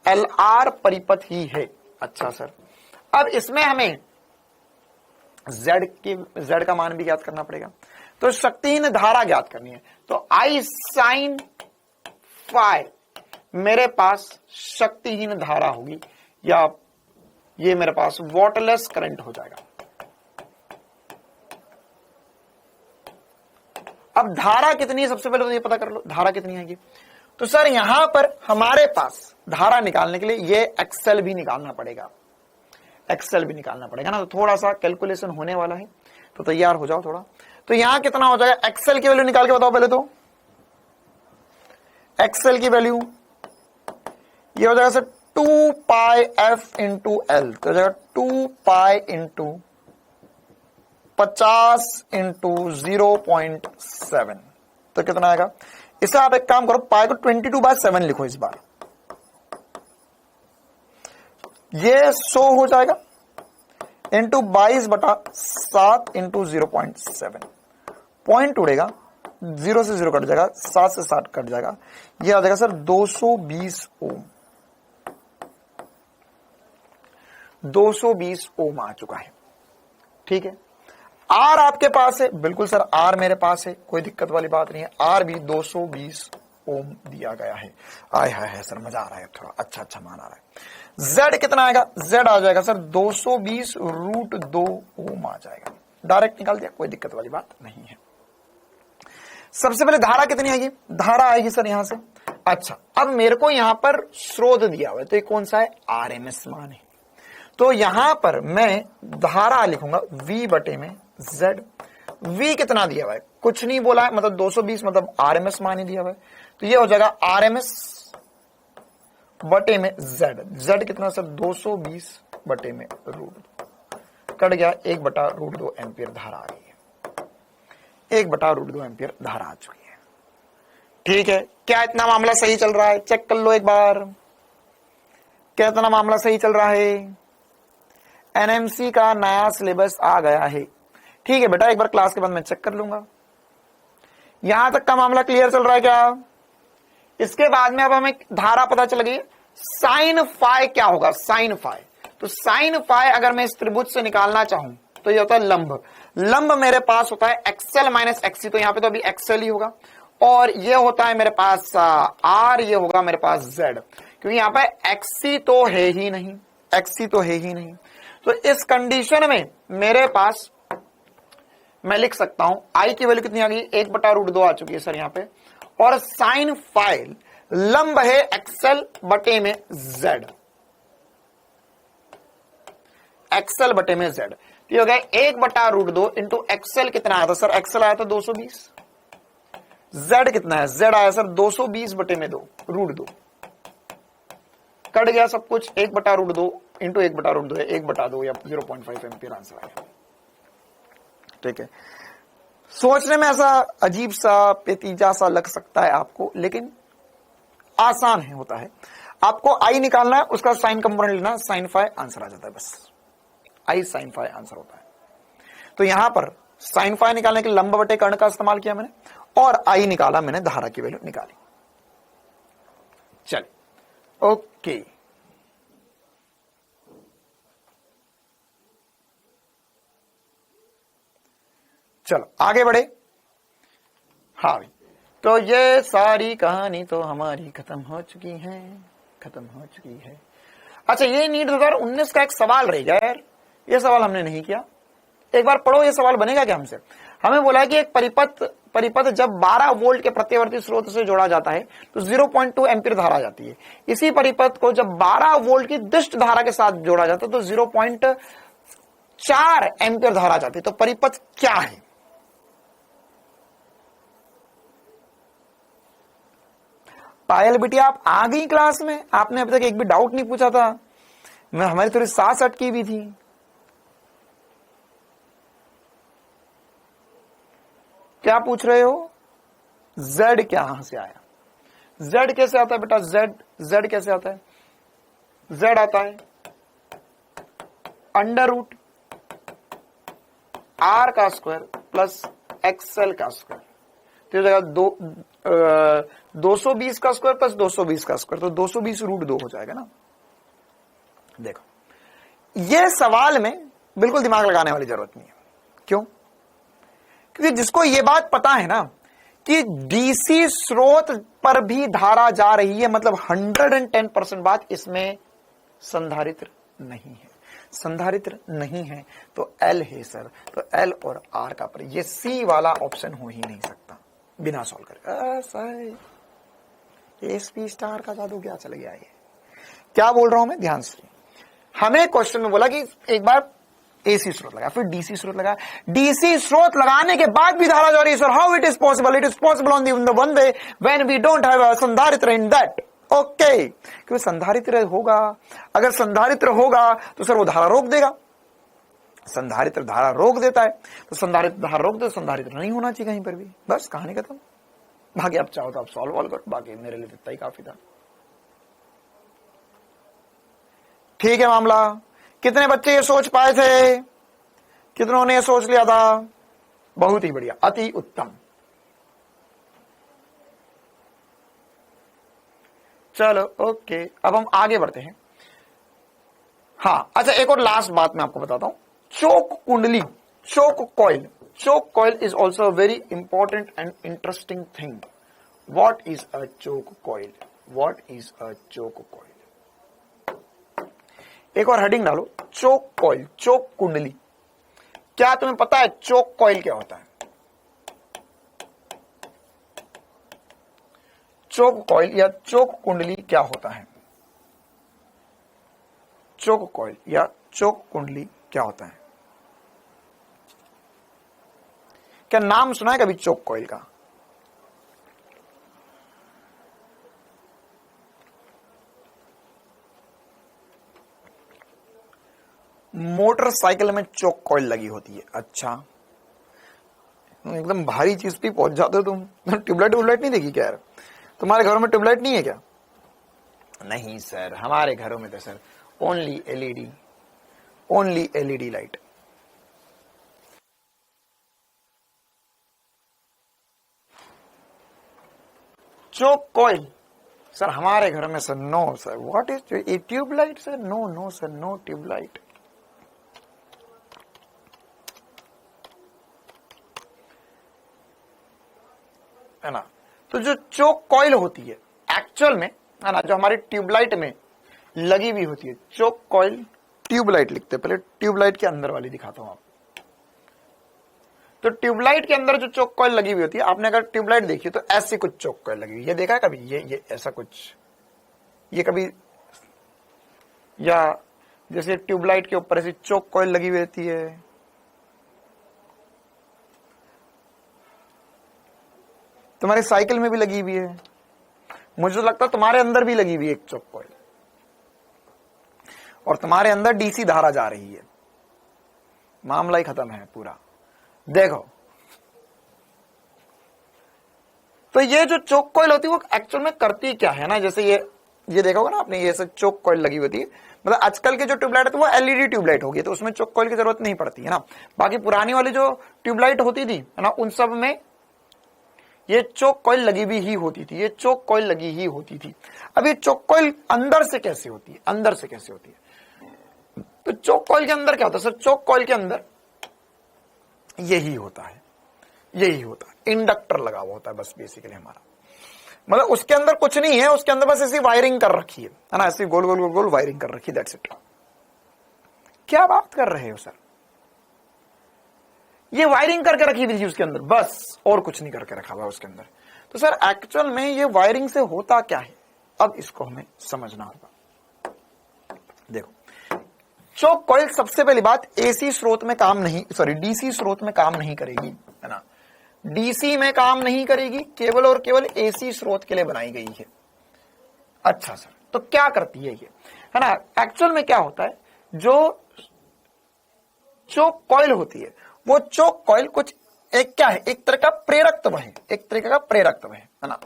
Speaker 1: LR परिपथ ही है। अच्छा सर अब इसमें हमें Z का मान भी ज्ञात करना पड़ेगा, तो शक्तिहीन धारा ज्ञात करनी है, तो I sin phi मेरे पास शक्तिहीन धारा होगी, या ये मेरे पास वॉटरलेस करंट हो जाएगा। अब धारा कितनी है सबसे पहले तो ये पता कर लो, धारा कितनी आएगी। तो सर यहां पर हमारे पास धारा निकालने के लिए ये एक्सेल भी निकालना पड़ेगा, एक्सेल भी निकालना पड़ेगा ना, तो थोड़ा सा कैलकुलेशन होने वाला है, तो तैयार हो जाओ थोड़ा। तो यहां कितना हो जाएगा, एक्सेल की वैल्यू निकाल के बताओ पहले तो। एक्सेल की वैल्यू ये हो जाएगा सर 2 पाई f इंटू एल, तो हो जाएगा 2 पाई इंटू 50 इंटू 0.7, तो कितना आएगा। इसे आप एक काम करो, पाई को 22/7 लिखो इस बार, ये 100 हो जाएगा इंटू 22/7 इंटू 0.7, पॉइंट उड़ेगा, 0 से 0 कट जाएगा, 7 से 7 कट जाएगा, ये आ जाएगा सर 220 ओम, 220 ओम आ चुका है, ठीक है। आर आपके पास है, बिल्कुल सर आर मेरे पास है, कोई दिक्कत वाली बात नहीं है, आर भी 220 ओम दिया गया है। आय हाय सर मजा आ रहा है, थोड़ा अच्छा मान आ रहा है। जेड कितना आएगा, जेड आ जाएगा सर 220√2 ओम आ जाएगा, डायरेक्ट निकाल दिया, कोई दिक्कत वाली बात नहीं है। सबसे पहले धारा कितनी आएगी, धारा आएगी सर यहां से। अच्छा अब मेरे को यहां पर स्रोत दिया हुआ है, तो ये कौन सा है, आरएमएस मान है, तो यहां पर मैं धारा लिखूंगा V बटे में Z। V कितना दिया हुआ है, कुछ नहीं बोला है, मतलब 220 मतलब आरएमएस मान ही दिया हुआ है, तो ये हो जाएगा आरएमएस बटे में जेड। जेड कितना सर 220 बटे में रूट, कट गया 1/√2 एम्पियर धारा आ गई है, 1/√2 एम्पियर धारा आ चुकी है। ठीक है, क्या इतना मामला सही चल रहा है? चेक कर लो एक बार, क्या इतना मामला सही चल रहा है? एनएमसी का नया सिलेबस आ गया है। ठीक है बेटा, एक बार क्लास के बाद मैं चेक कर लूंगा। यहां तक का मामला क्लियर चल रहा है क्या? इसके बाद में अब हमें धारा पता चल गई, साइन फाई क्या होगा, साइन फाई। तो साइन फाई अगर मैं इस त्रिभुज से निकालना चाहूं तो ये होता है लंब। लंब मेरे पास होता है एक्सएल माइनस एक्सी, तो यहां पे तो अभी एक्सएल ही होगा, और ये होता है मेरे पास आर, ये होगा मेरे पास जेड, क्योंकि यहां पे एक्सी तो है ही नहीं, एक्सी तो है ही नहीं। तो इस कंडीशन में मेरे पास मैं लिख सकता हूं आई की वैल्यू कितनी आ गई, 1/√2 आ चुकी है सर यहां पे, और साइन फाइल लंब है एक्सएल बटे में जेड, एक्सएल बटे में जेड। तो हो गया 1/√2 इंटू एक्सएल कितना आया था सर, एक्सएल आया था 220, जेड कितना है, जेड आया सर 220 बटे में 2 √2, कट गया सब कुछ, 1/√2 इंटू 1/√2 है 1/2 या 0.5 एम्पियर आंसर आया। ठीक है, सोचने में ऐसा अजीब सा पेतीजा सा लग सकता है आपको, लेकिन आसान है, होता है। आपको आई निकालना है, उसका साइन कंपोनेंट लेना, साइन फाई आंसर आ जाता है, बस आई साइन फाई आंसर होता है। तो यहां पर साइन फाई निकालने के लिए लंब बटे कर्ण का इस्तेमाल किया मैंने, और आई निकाला मैंने, धारा की वैल्यू निकाली। चलिए ओके, चलो आगे बढ़े। हाँ भाई, तो ये सारी कहानी तो हमारी खत्म हो चुकी है, खत्म हो चुकी है। अच्छा, ये नीट 2019 का एक सवाल रह गया यार, ये सवाल हमने नहीं किया, एक बार पढ़ो, ये सवाल बनेगा क्या हमसे? हमें बोला है कि एक परिपथ जब 12 वोल्ट के प्रत्यवर्ती स्रोत से जोड़ा जाता है तो 0.2 एम्पीयर धारा आ जाती है। इसी परिपथ को जब 12 वोल्ट की दिष्ट धारा के साथ जोड़ा जाता है तो 0.4 एम्पीयर धारा आ जाती है। तो परिपथ क्या है? पायल बिटिया, आप आ गई क्लास में, आपने अभी तक एक भी डाउट नहीं पूछा था, मैं हमारी थोड़ी सांस अटकी भी थी। क्या पूछ रहे हो? z कहां से आया? z कैसे आता है बेटा? z कैसे आता है? z आता है √ r का स्क्वायर प्लस एक्सएल का स्क्वायर, तो जगह 220 का स्क्वायर प्लस 220 का स्क्वायर, तो 220 √2 हो जाएगा ना। देखो, ये सवाल में बिल्कुल दिमाग लगाने वाली जरूरत नहीं है। क्यों? क्योंकि जिसको ये बात पता है ना कि डीसी स्रोत पर भी धारा जा रही है, मतलब 110% बात, इसमें संधारित्र नहीं है, संधारित्र नहीं है तो एल है सर। तो एल और आर का पर, ये सी वाला ऑप्शन हो ही नहीं सकता बिना सॉल्व करे। एसपी स्टार का जादू क्या चल गया? ये क्या बोल रहा हूं मैं, ध्यान से। हमें क्वेश्चन में बोला कि एक बार एसी स्रोत लगा, फिर डीसी स्रोत लगा, डीसी स्रोत लगाने के बाद भी धारा जा रही है sir. How it is possible? It is possible on the one way when we don't have a संधारित्र इन दैट। ओके, क्योंकि संधारित्र होगा, अगर संधारित्र होगा तो सर वो धारा रोक देगा, संधारित्र धारा रोक देता है, तो संधारित्र धारा रोक दे, संधारित्र नहीं होना चाहिए कहीं पर भी, बस कहानी खत्म। बाकी आप चाहो तो आप सॉल्व करो, बाकी मेरे लिए इतना ही काफी था। ठीक है मामला। कितने बच्चे ये सोच पाए थे? कितनों ने ये सोच लिया था? बहुत ही बढ़िया, अति उत्तम। चलो ओके, अब हम आगे बढ़ते हैं। हाँ अच्छा, एक और लास्ट बात मैं आपको बताता हूं। चोक कुंडली, choke coil, choke coil is also a very important and interesting thing. What is a choke coil? What is a choke coil? एक और हेडिंग डालो, चोक कॉइल, चोक कुंडली। क्या तुम्हें पता है चोक कॉइल क्या होता है? चोक कॉइल या चोक कुंडली क्या होता है? चोक कॉइल या चोक कुंडली क्या होता है? क्या नाम सुना है कभी चोक कॉइल का? मोटरसाइकिल में चोक कॉइल लगी होती है। अच्छा, एकदम भारी चीज पे पहुंच जाते हो तुम। ट्यूबलाइट नहीं देखी क्या यार? तुम्हारे घरों में ट्यूबलाइट नहीं है क्या? नहीं सर, हमारे घरों में तो sir only LED light. Choke coil sir हमारे घर में sir no sir. What is a tubelight sir? No sir, no tubelight. है ना? तो जो चोक कॉइल होती है एक्चुअल में, है ना, जो हमारी ट्यूबलाइट में लगी हुई होती है, चोक कॉइल ट्यूबलाइट लिखते हैं। पहले ट्यूबलाइट के अंदर वाली दिखाता हूं आपको। तो ट्यूबलाइट के अंदर जो चोक कॉइल लगी हुई होती है, आपने अगर ट्यूबलाइट देखी तो ऐसी कुछ चोक कॉइल लगी हुई, ये देखा है कभी? ये ऐसा कुछ, ये कभी, या जैसे ट्यूबलाइट के ऊपर ऐसी चोक कॉइल लगी हुई रहती है। तुम्हारी साइकिल में भी लगी हुई है, मुझे तो लगता है तुम्हारे अंदर भी लगी हुई है एक चोक कॉइल, और तुम्हारे अंदर डीसी धारा जा रही है, मामला ही खत्म है पूरा। देखो, तो ये जो चोक कॉइल होती है वो एक्चुअल में करती क्या है ना, जैसे ये देखा होगा ना आपने, ये सब चोक कॉइल लगी होती है। मतलब आजकल के जो ट्यूबलाइट है तो वो एलईडी ट्यूबलाइट होगी, तो उसमें चोक कॉइल की जरूरत नहीं पड़ती है ना। बाकी पुरानी वाली जो ट्यूबलाइट होती थी, है ना, उन सब में ये चोक कॉइल लगी भी ही होती थी, ये चोक कॉइल लगी ही होती थी। अब ये चोक कॉइल अंदर से कैसे होती है? अंदर से कैसे होती है? तो चोक कॉइल के अंदर क्या होता है सर? चोक कॉइल के अंदर यही होता है, यही होता है, इंडक्टर लगा हुआ होता है बस बेसिकली हमारा। मतलब उसके अंदर कुछ नहीं है, उसके अंदर बस ऐसी वायरिंग कर रखी है ना, ऐसी गोल गोल गोल गोल वायरिंग कर रखी है, दैट्स इट। क्या बात कर रहे हो सर? ये वायरिंग करके रखी थी उसके अंदर, बस, और कुछ नहीं करके रखा हुआ उसके अंदर। तो सर एक्चुअल में ये वायरिंग से होता क्या है, अब इसको हमें समझना होगा। देखो, चोक कॉइल सबसे पहली बात एसी स्रोत में काम नहीं, सॉरी डीसी स्रोत में काम नहीं करेगी, है ना, डीसी में काम नहीं करेगी, केवल और केवल एसी स्रोत के लिए बनाई गई है। अच्छा सर, तो क्या करती है ये, है ना? एक्चुअल में क्या होता है, जो चोक कॉइल होती है वो चोक कॉइल कुछ एक क्या है, एक तरह का प्रेरक तत्व है, एक तरीके का प्रेरक तत्व है ना।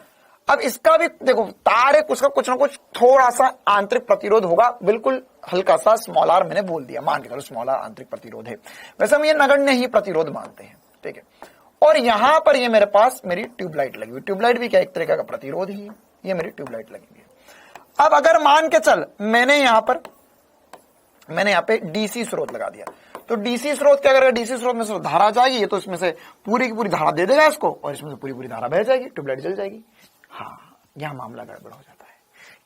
Speaker 1: अब इसका भी देखो तार है, उसका कुछ ना कुछ थोड़ा सा आंतरिक प्रतिरोध होगा, बिल्कुल हल्का सा स्मॉल आर मैंने बोल दिया, मान के चलो स्मॉल आर आंतरिक प्रतिरोध है। वैसे हम ये नगण्य ही प्रतिरोध मानते हैं, ठीक है। और यहां पर ये मेरे पास मेरी ट्यूबलाइट लगी हुई, ट्यूबलाइट भी क्या एक तरीका का प्रतिरोध ही है, ये मेरी ट्यूबलाइट लगी हुई है। अब अगर मान के चल मैंने यहाँ पे डीसी स्रोत लगा दिया, तो डीसी स्रोत क्या करेगा, डीसी स्रोत में से धारा जाएगी, ये तो इसमें से पूरी की पूरी धारा दे देगा इसको, और इसमें से पूरी पूरी धारा बह जाएगी, ट्यूबलाइट जल जाएगी। हाँ, यह मामला गड़बड़ हो जाता है।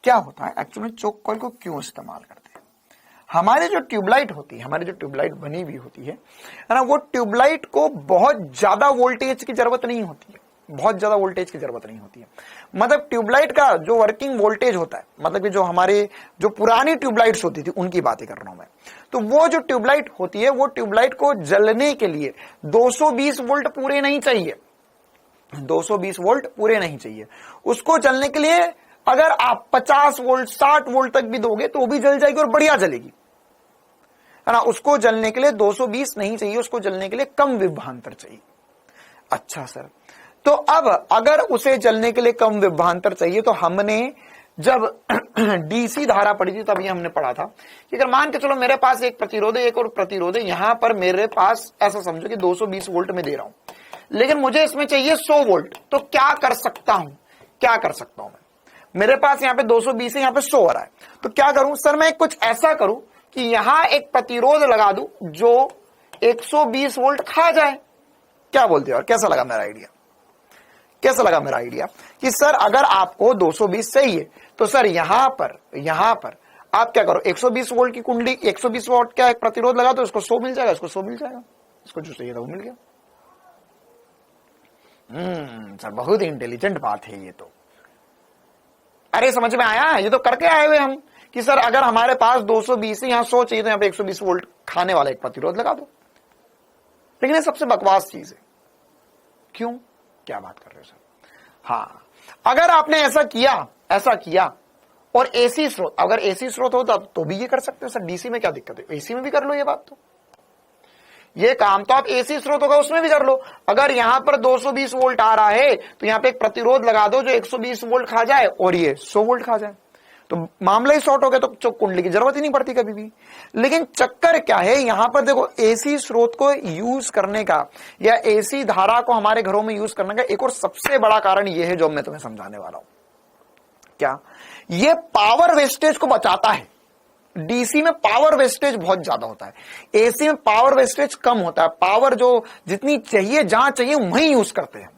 Speaker 1: क्या होता है एक्चुअली, चोक कॉइल को क्यों इस्तेमाल करते हैं? हमारी जो ट्यूबलाइट होती है, हमारी जो ट्यूबलाइट बनी हुई होती है ना, वो ट्यूबलाइट को बहुत ज्यादा वोल्टेज की जरूरत नहीं होती है, बहुत ज्यादा वोल्टेज की जरूरत नहीं होती है। मतलब ट्यूबलाइट का जो वर्किंग वोल्टेज होता है, मतलब कि जो हमारे जो पुरानी ट्यूबलाइट्स होती थी उनकी बातें कर रहा हूं मैं, तो वो जो ट्यूबलाइट होती है, वो ट्यूबलाइट को जलने के लिए 220 वोल्ट पूरे नहीं चाहिए, 220 वोल्ट पूरे नहीं चाहिए। उसको जलने के लिए अगर आप 50 वोल्ट 60 वोल्ट तक भी दोगे तो वो भी जल जाएगी और बढ़िया जलेगी, है ना। उसको जलने के लिए 220 नहीं चाहिए, उसको जलने के लिए कम विभवांतर चाहिए। अच्छा सर, तो अब अगर उसे जलने के लिए कम विभवांतर चाहिए, तो हमने जब डीसी धारा पड़ी थी तब ये हमने पढ़ा था कि अगर मान के चलो मेरे पास एक प्रतिरोध है, एक और प्रतिरोध है, यहां पर मेरे पास ऐसा समझो कि 220 वोल्ट में दे रहा हूं, लेकिन मुझे इसमें चाहिए 100 वोल्ट, तो क्या कर सकता हूं, क्या कर सकता हूं मैं? मेरे पास यहाँ पे 220 है, यहाँ पे 100 आ रहा है, तो क्या करूं सर? मैं कुछ ऐसा करूं कि यहां एक प्रतिरोध लगा दूं जो 120 वोल्ट खा जाए। क्या बोलते हो? और कैसा लगा मेरा आइडिया? कैसा लगा मेरा आइडिया कि सर अगर आपको 220 चाहिए तो सर यहां पर आप क्या करो, 120 वोल्ट की कुंडली, 120 वोल्ट का एक प्रतिरोध लगा, तो इसको 100 मिल जाएगा, इसको 100 मिल जाएगा, इसको जो चाहिए था वो मिल गया। सर बहुत इंटेलिजेंट बात है ये तो। अरे समझ में आया, ये तो करके आए हुए हम कि सर अगर हमारे पास 220 है, यहां 100 चाहिए, तो यहां पे 120 वोल्ट खाने वाला एक प्रतिरोध लगा दो। लेकिन ये सबसे बकवास चीज है। क्यों? क्या बात कर रहे हो सर? हाँ, अगर आपने ऐसा किया और एसी स्रोत, अगर एसी स्रोत हो तो भी ये कर सकते हो सर, डीसी में क्या दिक्कत है, एसी में भी कर लो ये बात, तो ये काम तो आप एसी स्रोत होगा उसमें भी कर लो। अगर यहां पर 220 वोल्ट आ रहा है तो यहां पे एक प्रतिरोध लगा दो जो 120 वोल्ट खा जाए और ये 100 वोल्ट खा जाए, तो मामला ही शॉर्ट हो गया, तो कुंडली की जरूरत ही नहीं पड़ती कभी भी। लेकिन चक्कर क्या है यहां पर, देखो एसी स्रोत को यूज करने का या एसी धारा को हमारे घरों में यूज करने का एक और सबसे बड़ा कारण यह है जो मैं तुम्हें समझाने वाला हूं। क्या? ये पावर वेस्टेज को बचाता है। डीसी में पावर वेस्टेज बहुत ज्यादा होता है, एसी में पावर वेस्टेज कम होता है। पावर जो जितनी चाहिए जहां चाहिए वहीं यूज करते हैं,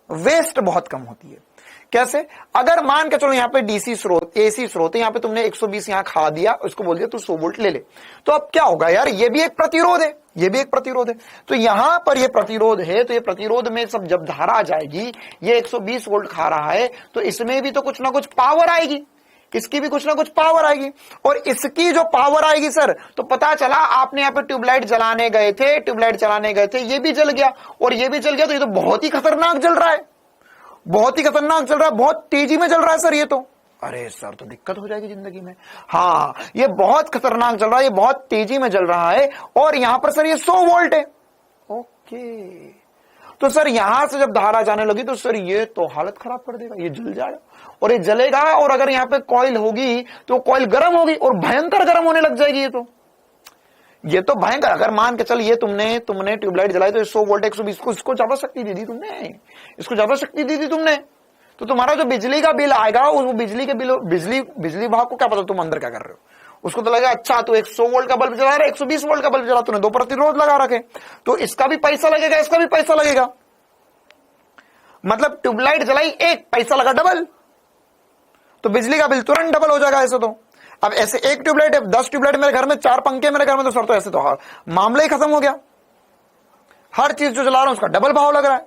Speaker 1: वेस्ट बहुत कम होती है। कैसे? अगर मान के चलो यहां पे डीसी स्रोत, एसी स्रोत है, यहां पे तुमने 120 यहां खा दिया, उसको बोल दिया तू 100 वोल्ट ले ले, तो अब क्या होगा यार, ये भी एक प्रतिरोध है, ये भी एक प्रतिरोध है। तो यहां पर ये प्रतिरोध है, तो ये प्रतिरोध में सब जब धारा जाएगी, ये 120 वोल्ट खा रहा है, तो इसमें भी तो कुछ ना कुछ पावर आएगी, इसकी भी कुछ ना कुछ पावर आएगी। और इसकी जो पावर आएगी सर, तो पता चला आपने यहां पे ट्यूबलाइट जलाने गए थे, ट्यूबलाइट जलाने गए थे, ये भी जल गया और ये भी जल गया, तो ये तो बहुत ही खतरनाक जल रहा है, बहुत ही खतरनाक चल रहा है, बहुत तेजी में चल रहा है सर ये तो। अरे सर तो दिक्कत हो जाएगी जिंदगी में। हाँ, ये बहुत खतरनाक चल रहा है, ये बहुत तेजी में चल रहा है, और यहां पर सर ये 100 वोल्ट है। ओके, तो सर यहां से जब धारा जाने लगी तो सर ये तो हालत खराब कर देगा, ये जल जाएगा, और ये जलेगा, और अगर यहां पे कॉइल होगी तो कॉइल गर्म होगी और भयंकर गर्म होने लग जाएगी। ये तो भयंकर, अगर मान के चल ये तुमने ट्यूबलाइट जलाई तो 100 वोल्ट 120 को, इसको ज्यादा शक्ति दे दी तुमने, इसको ज्यादा शक्ति दे दी तुमने, तो तुम्हारा जो बिजली का बिल आएगा, वो बिजली के बिल, बिजली विभाग को क्या पता तुम अंदर क्या कर रहे हो, उसको तो लगेगा अच्छा तू 100 वोल्ट का बल्ब जला रहा है, 120 वोल्ट का बल्ब जला, तूने 2 प्रतिरोध लगा रखे, तो इसका भी पैसा लगेगा, इसका भी पैसा लगेगा, मतलब ट्यूबलाइट जलाई एक, पैसा लगा डबल, तो बिजली का बिल तुरंत डबल हो जाएगा ऐसे तो। अब ऐसे एक ट्यूबलाइट है, 10 ट्यूबलाइट मेरे घर में, 4 पंखे मेरे घर में, तो सर तो ऐसे तो मामला ही खत्म हो गया, हर चीज जो जला रहा हूं उसका डबल भाव लग रहा है,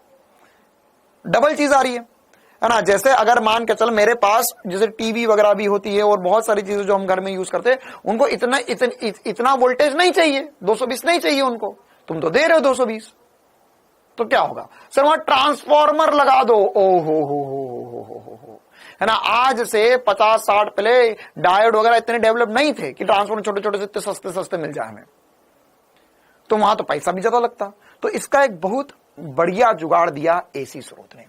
Speaker 1: डबल चीज आ रही है ना। जैसे अगर मान के चल मेरे पास जैसे टीवी वगैरह भी होती है और बहुत सारी चीजें जो हम घर में यूज करते हैं, उनको इतना वोल्टेज नहीं चाहिए, 220 नहीं चाहिए उनको, तुम तो दे रहे हो 220, तो क्या होगा सर, वहां ट्रांसफॉर्मर लगा दो। ओ हो है ना। आज से 50-60 पहले डायोड वगैरह इतने डेवलप नहीं थे कि ट्रांसफॉर्मर छोटे छोटे से इतने सस्ते सस्ते मिल जाए हमें, तो वहां तो पैसा भी ज्यादा लगता। तो इसका एक बहुत बढ़िया जुगाड़ दिया एसी स्रोत ने,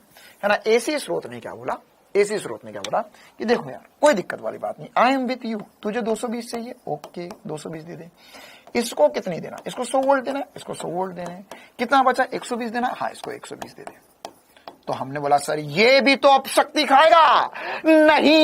Speaker 1: है ना। एसी स्रोत ने क्या बोला, एसी स्रोत ने क्या बोला कि देखो यार कोई दिक्कत वाली बात नहीं, आई एम विथ यू, तुझे 220 चाहिए, ओके 220 दे दे, इसको कितनी देना, इसको 100 वोल्ट देना, इसको 100 वोल्ट देना है, कितना बचा 120 देना, हाँ इसको 120 दे दे। तो हमने बोला सर ये भी तो अब शक्ति खाएगा, नहीं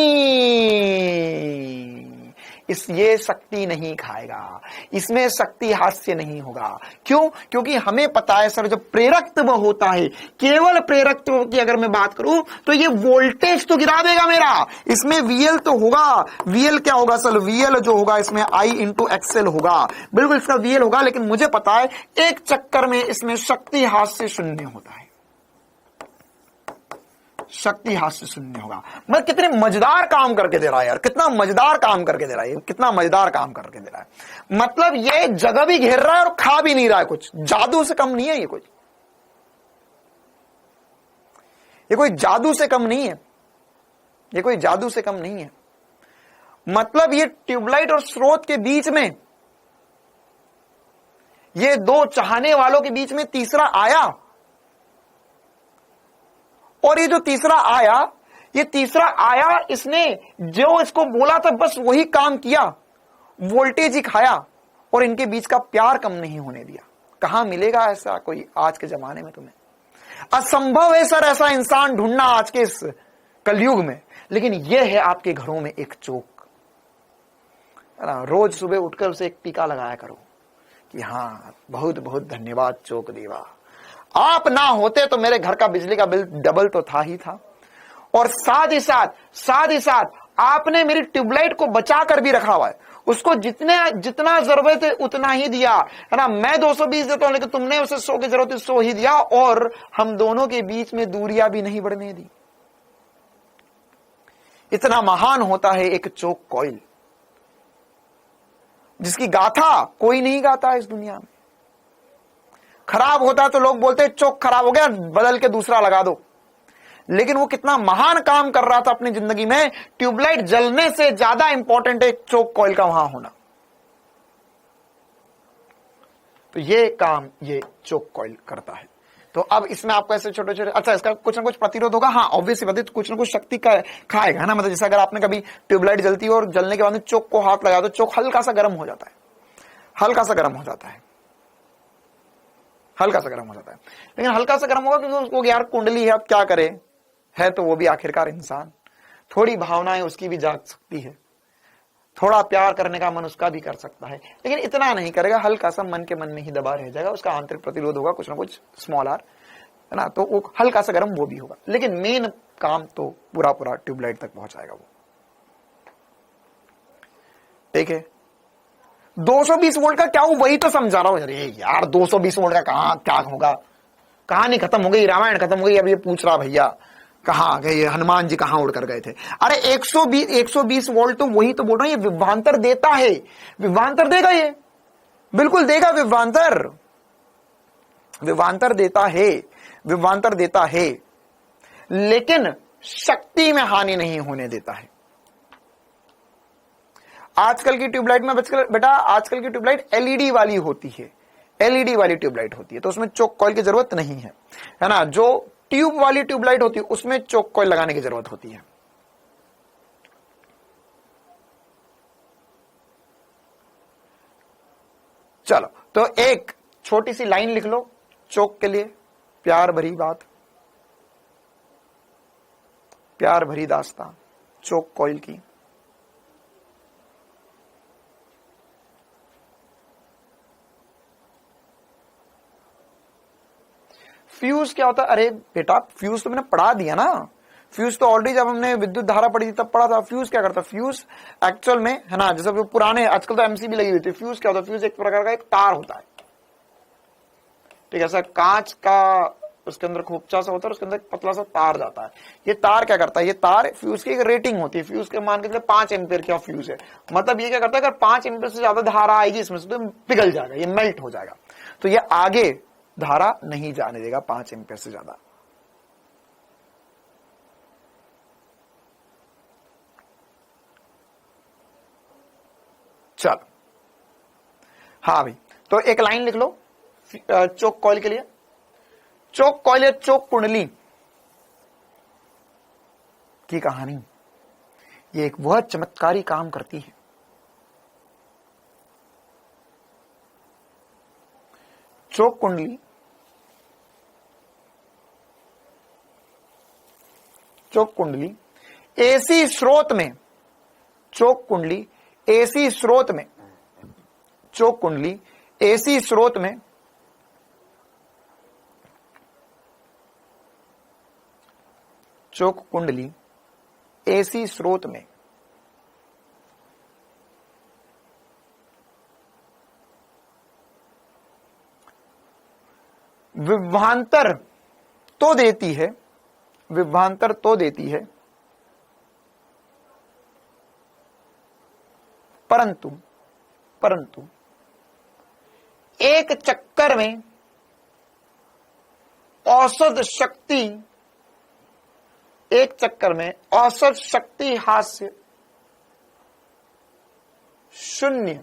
Speaker 1: ये शक्ति नहीं खाएगा, इसमें शक्ति हास्य नहीं होगा। क्यों? क्योंकि हमें पता है सर जो प्रेरकत्व होता है, केवल प्रेरकत्व की अगर मैं बात करूं तो ये वोल्टेज तो गिरा देगा मेरा, इसमें VL तो होगा, VL क्या होगा सर, VL जो होगा इसमें I × XL होगा, बिल्कुल इसका VL होगा, लेकिन मुझे पता है एक चक्कर में इसमें शक्ति हास्य शून्य होता है, शक्ति हास्य शून्य होगा। मैं कितने मजेदार काम करके दे रहा है यार, कितना मजेदार काम करके दे रहा है, कितना मजेदार काम करके दे रहा है। मतलब ये जगह भी घेर रहा है और खा भी नहीं रहा है, कुछ जादू से कम नहीं है ये, कोई जादू से कम नहीं है, ये कोई जादू से कम नहीं है। मतलब ये ट्यूबलाइट और स्रोत के बीच में, ये 2 चाहने वालों के बीच में तीसरा आया, और ये जो तीसरा आया, ये तीसरा आया, इसने जो इसको बोला था बस वही काम किया, वोल्टेज ही खाया, और इनके बीच का प्यार कम नहीं होने दिया। कहां मिलेगा ऐसा कोई आज के जमाने में तुम्हें, असंभव है सर ऐसा इंसान ढूंढना आज के इस कलयुग में। लेकिन यह है आपके घरों में एक चोक, रोज सुबह उठकर उसे एक टीका लगाया करो कि हाँ बहुत बहुत धन्यवाद चोक देवा, आप ना होते तो मेरे घर का बिजली का बिल डबल तो था ही था, और साथ ही साथ आपने मेरी ट्यूबलाइट को बचा कर भी रखा हुआ है, उसको जितना जरूरत है उतना ही दिया, है ना। मैं 220 देता हूं, लेकिन तुमने उसे 100 की जरूरत है 100 ही दिया, और हम दोनों के बीच में दूरियां भी नहीं बढ़ने दी। इतना महान होता है एक चोक कॉइल, जिसकी गाथा कोई नहीं गाता इस दुनिया में। खराब होता है तो लोग बोलते हैं चोक खराब हो गया, बदल के दूसरा लगा दो, लेकिन वो कितना महान काम कर रहा था अपनी जिंदगी में, ट्यूबलाइट जलने से ज्यादा इंपॉर्टेंट है चोक कॉइल का वहां होना। तो ये काम ये चोक कॉइल करता है। तो अब इसमें आपको ऐसे छोटे छोटे, अच्छा इसका कुछ ना कुछ प्रतिरोध होगा, हाँ ऑब्वियसली बात है, कुछ ना कुछ शक्ति का खाएगा, है ना। मतलब जैसे अगर आपने कभी ट्यूबलाइट जलती है और जलने के बाद में चोक को हाथ लगाया तो चोक हल्का सा गर्म हो जाता है, हल्का सा गर्म हो जाता है, हल्का सा गर्म हो जाता है। लेकिन हल्का सा गर्म होगा क्योंकि उसको यार कुंडली है, अब क्या करे, है तो वो भी आखिरकार इंसान, थोड़ी भावनाएं उसकी भी जाग सकती है, थोड़ा प्यार करने का मन उसका भी कर सकता है, लेकिन इतना नहीं करेगा, हल्का सा मन के मन में ही दबा रह जाएगा, उसका आंतरिक प्रतिरोध होगा कुछ ना कुछ स्मॉल आर, है ना। तो वो हल्का सा गर्म वो भी होगा, लेकिन मेन काम तो पूरा पूरा ट्यूबलाइट तक पहुंचाएगा वो। ठीक है, 220 वोल्ट का क्या हो, वही तो समझा रहा हूं। अरे यार 220 वोल्ट का कहां क्या होगा, कहानी खत्म हो गई, रामायण खत्म हो गई, अब ये पूछ रहा भैया कहां गए हनुमान जी, कहां उड़ कर गए थे। अरे 120 वोल्ट तो वही तो बोल रहा हूं, ये विभवांतर देता है, विभवांतर देगा, ये बिल्कुल देगा, विभवांतर देता है, विभवांतर देता है, लेकिन शक्ति में हानि नहीं होने देता है। आजकल की ट्यूबलाइट में बेटा, आजकल की ट्यूबलाइट एलईडी वाली होती है, एलईडी वाली ट्यूबलाइट होती है, तो उसमें चोक कॉइल की जरूरत नहीं है, है ना। जो ट्यूब वाली ट्यूबलाइट होती है उसमें चोक कॉइल लगाने की जरूरत होती है। चलो तो एक छोटी सी लाइन लिख लो चोक के लिए, प्यार भरी बात, प्यार भरी दास्तां चोक कॉइल की। फ्यूज क्या होता है, अरे बेटा फ्यूज तो मैंने पढ़ा दिया ना, फ्यूज तो ऑलरेडी जब हमने विद्युत धारा पढ़ी थी तब पढ़ा था। फ्यूज क्या करता है, फ्यूज एक्चुअल में, है ना, जैसे पुराने आजकल तो एमसीबी लगी हुई थी, फ्यूज क्या होता है, फ्यूज एक प्रकार का एक तार होता है, ठीक है, सर कांच का उसके अंदर खोपचा सा होता है, उसके अंदर पतला सा तार जाता है। ये तार क्या करता है, ये तार फ्यूज की एक रेटिंग होती है, फ्यूज के मान के चलिए 5 एम्पियर का फ्यूज है, मतलब ये क्या करता है, अगर 5 एम्पियर से ज्यादा धारा आएगी इसमें से तो पिघल जाएगा, ये मेल्ट हो जाएगा, तो ये आगे धारा नहीं जाने देगा 5 एम्पियर से ज्यादा। चलो हाँ भाई, तो एक लाइन लिख लो चोक कॉइल के लिए। चोक कॉइल या चोक कुंडली की कहानी, ये एक वह चमत्कारी काम करती है। चोक कुंडली, चोक कुंडली एसी स्रोत में, चोक कुंडली एसी स्रोत में, चोक कुंडली एसी स्रोत में चोक कुंडली एसी स्रोत में विभवांतर तो देती है, विभवांतर तो देती है, परंतु एक चक्कर में औसत शक्ति, एक चक्कर में औसत शक्ति हास्य 0,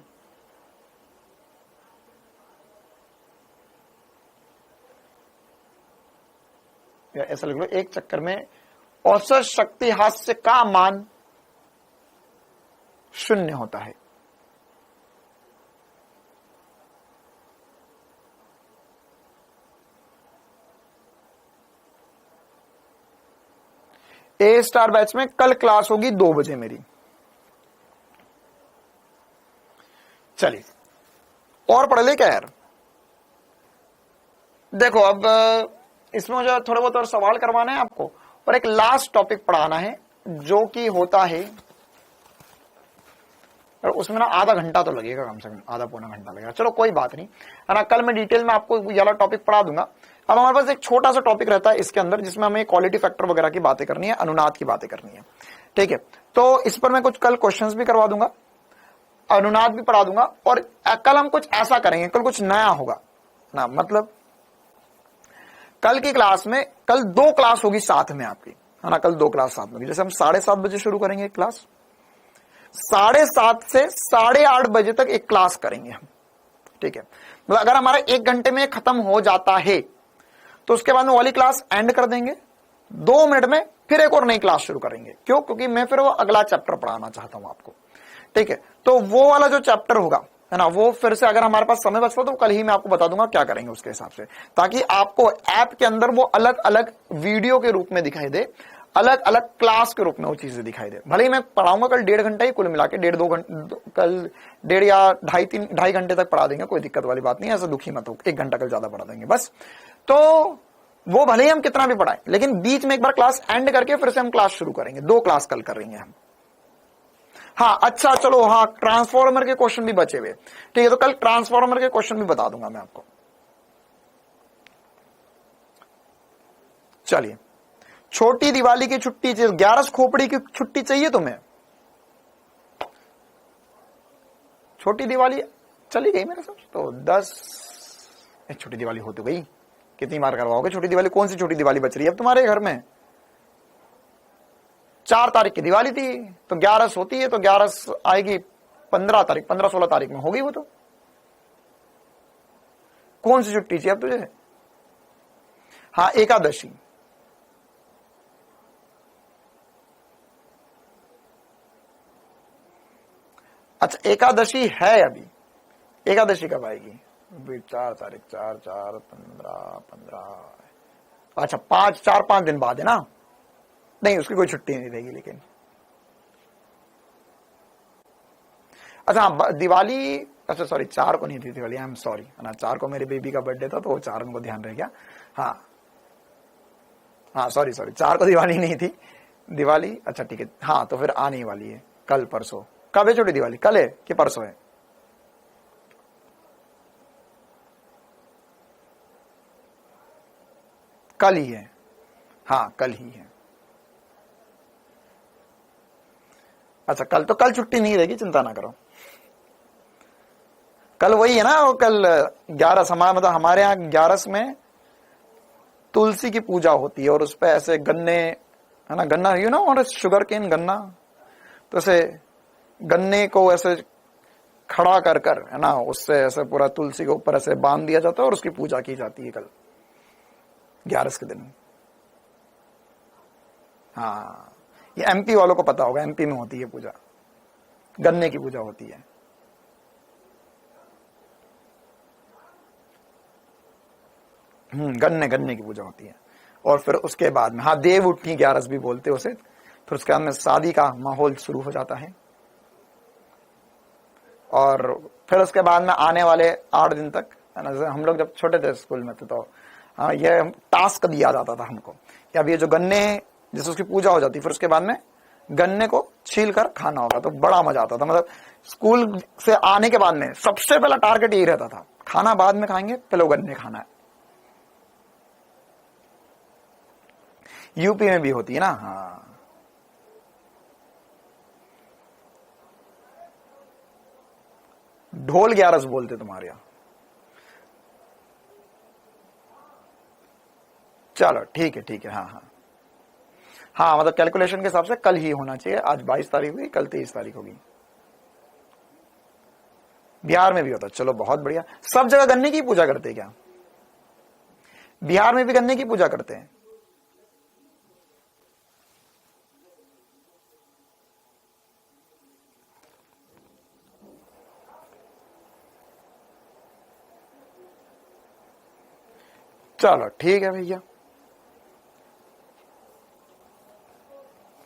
Speaker 1: या ऐसा लिख लो, एक चक्कर में औसत शक्ति हास्य का मान 0 होता है। ए स्टार बैच में कल क्लास होगी 2 बजे मेरी। चलिए और पढ़ ले क्या यार, देखो अब इसमें मुझे थोड़ा बहुत और सवाल करवाना है आपको, और एक लास्ट टॉपिक पढ़ाना है जो कि होता है, और उसमें ना आधा घंटा तो लगेगा, कम से कम आधा पौना घंटा लगेगा। चलो कोई बात नहीं, है ना, कल मैं डिटेल में आपको ये वाला टॉपिक पढ़ा दूंगा। अब हमारे पास एक छोटा सा टॉपिक रहता है इसके अंदर, जिसमें हमें क्वालिटी फैक्टर वगैरह की बातें करनी है, अनुनाद की बातें करनी है, ठीक है। तो इस पर मैं कुछ कल क्वेश्चंस भी करवा दूंगा, अनुनाद भी पढ़ा दूंगा, और कल हम कुछ ऐसा करेंगे, कल कुछ नया होगा ना, मतलब कल की क्लास में, कल 2 क्लास होगी साथ में आपकी, है ना, कल 2 क्लास साथ में होगी। जैसे हम 7:30 बजे शुरू करेंगे क्लास, 7:30 से 8:30 बजे तक एक क्लास करेंगे हम, ठीक है। मतलब अगर हमारा 1 घंटे में खत्म हो जाता है तो उसके बाद में वाली क्लास एंड कर देंगे, 2 मिनट में फिर एक और नई क्लास शुरू करेंगे। क्यों? क्योंकि मैं फिर वो अगला चैप्टर पढ़ाना चाहता हूं आपको, ठीक है। तो वो वाला जो चैप्टर होगा, है ना, वो फिर से अगर हमारे पास समय बचता तो कल ही मैं आपको बता दूंगा क्या करेंगे उसके हिसाब से, ताकि आपको ऐप के अंदर वो अलग अलग वीडियो के रूप में दिखाई दे, अलग अलग क्लास के रूप में वो चीजें दिखाई दे। भले ही मैं पढ़ाऊंगा कल 1.5 घंटा ही कुल मिला के, 1.5-2 घंटे, कल 1.5 या 2.5 घंटे तक पढ़ा देंगे, कोई दिक्कत वाली बात नहीं है, ऐसा दुखी मत हो, 1 घंटा कल ज्यादा पढ़ा देंगे बस। तो वो भले ही हम कितना भी पढ़ाएं, लेकिन बीच में एक बार क्लास एंड करके फिर से हम क्लास शुरू करेंगे, 2 क्लास कल करेंगे हम। हाँ अच्छा चलो, हाँ ट्रांसफॉर्मर के क्वेश्चन भी बचे हुए, ठीक है, तो कल ट्रांसफॉर्मर के क्वेश्चन भी बता दूंगा मैं आपको। चलिए, छोटी दिवाली की छुट्टी चाहिए, 11 खोपड़ी की छुट्टी चाहिए तुम्हें? छोटी दिवाली चली गई मेरे साथ तो 10, छोटी दिवाली हो तो गई, कितनी बार करवाओगे छोटी दिवाली? कौन सी छोटी दिवाली बच रही है अब तुम्हारे घर में? 4 तारीख की दिवाली थी तो 11 होती है, तो 11 आएगी 15 तारीख, 15-16 तारीख में होगी वो। तो कौन सी छुट्टी चाहिए अब तुझे? हाँ, एकादशी। अच्छा, एकादशी है अभी, एकादशी कब आएगी? 4 तारीख, 4, 15, अच्छा 4-5 दिन बाद है ना? नहीं, उसकी कोई छुट्टी नहीं रहेगी लेकिन। अच्छा दिवाली, अच्छा सॉरी 4 को नहीं थी दिवाली, आई एम सॉरी, है ना, 4 को मेरे बेबी का बर्थडे था तो वो 4 को ध्यान रह गया। हाँ सॉरी 4 को दिवाली नहीं थी दिवाली, अच्छा ठीक है। हाँ तो फिर आने वाली है कल परसों। कब है छोटी दिवाली? कल है कि परसों है? कल ही है, हाँ कल ही है। अच्छा कल, तो कल छुट्टी नहीं रहेगी, चिंता ना करो। कल वही है ना, वो कल 11 मतलब हमारे यहाँ 11 में तुलसी की पूजा होती है और उस पे ऐसे गन्ने, है ना, गन्ना यू नो, और शुगर केन गन्ना, तो ऐसे गन्ने को ऐसे खड़ा कर कर, है ना, उससे ऐसे पूरा तुलसी के ऊपर ऐसे बांध दिया जाता है और उसकी पूजा की जाती है कल 11 के दिन। हाँ, ये एमपी वालों को पता होगा, एमपी में होती है पूजा, गन्ने की पूजा होती है। गन्ने की पूजा होती है। और फिर उसके बाद में, हाँ, देव उठनी 11 भी बोलते उसे। फिर उसके बाद में शादी का माहौल शुरू हो जाता है और फिर उसके बाद में आने वाले 8 दिन तक, है ना, जैसे हम लोग जब छोटे थे स्कूल में थे तो ये टास्क दिया जाता था हमको कि अब ये जो गन्ने, जैसे उसकी पूजा हो जाती, फिर उसके बाद में गन्ने को छील कर खाना होगा। तो बड़ा मजा आता था, मतलब स्कूल से आने के बाद में सबसे पहला टारगेट यही रहता था, खाना बाद में खाएंगे, पहले गन्ने खाना है। यूपी में भी होती है ना, हाँ। ढोल 11 बोलते तुम्हारे यहाँ। चलो ठीक है, हाँ, मतलब कैलकुलेशन के हिसाब से कल ही होना चाहिए। आज 22 तारीख हुई, कल 23 तारीख होगी। बिहार में भी होता, चलो बहुत बढ़िया। सब जगह गन्ने की पूजा करते हैं क्या? बिहार में भी गन्ने की पूजा करते हैं? चलो ठीक है भैया,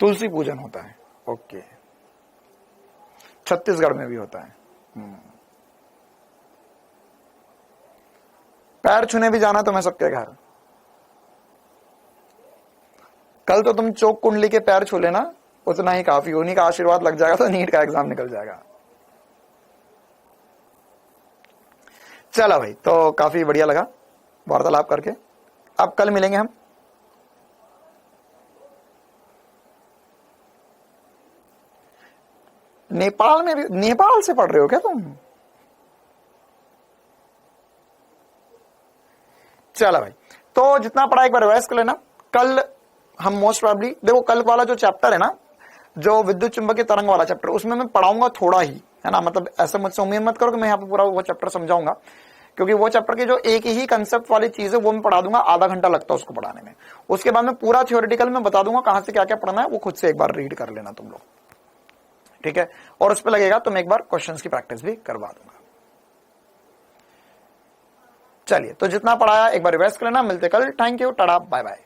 Speaker 1: तुलसी पूजन होता है, ओके। छत्तीसगढ़ में भी होता है। पैर छूने भी जाना तुम्हें सबके घर। कल तो तुम चौक कुंडली के पैर छू लेना, उतना ही काफी, उन्हीं का आशीर्वाद लग जाएगा तो नीट का एग्जाम निकल जाएगा। चलो भाई, तो काफी बढ़िया लगा वार्तालाप करके। अब कल मिलेंगे हम। नेपाल में भी, नेपाल से पढ़ रहे हो क्या तुम? चलो भाई, तो जितना पढ़ा एक बार रिवाइज कर लेना। कल हम मोस्ट प्रोबेबली देखो कल वाला जो चैप्टर है ना, जो विद्युत चुंबकीय तरंग वाला चैप्टर, उसमें मैं पढ़ाऊंगा थोड़ा ही, है ना, मतलब ऐसा मुझसे उम्मीद मत करो कि मैं यहाँ पे पूरा वो चैप्टर समझाऊंगा, क्योंकि वो चैप्टर की जो एक ही कंसेप्ट वाली चीज है वो मैं पढ़ा दूंगा, आधा घंटा लगता है उसको पढ़ाने में। उसके बाद में पूरा थ्योरेटिकल में बता दूंगा कहां से क्या क्या पढ़ना है, वो खुद से एक बार रीड कर लेना तुम लोग, ठीक है। और उस पर लगेगा तो मैं एक बार क्वेश्चंस की प्रैक्टिस भी करवा दूंगा। चलिए, तो जितना पढ़ाया एक बार रिवाइज कर लेना। मिलते कल। Thank you, tata, bye bye.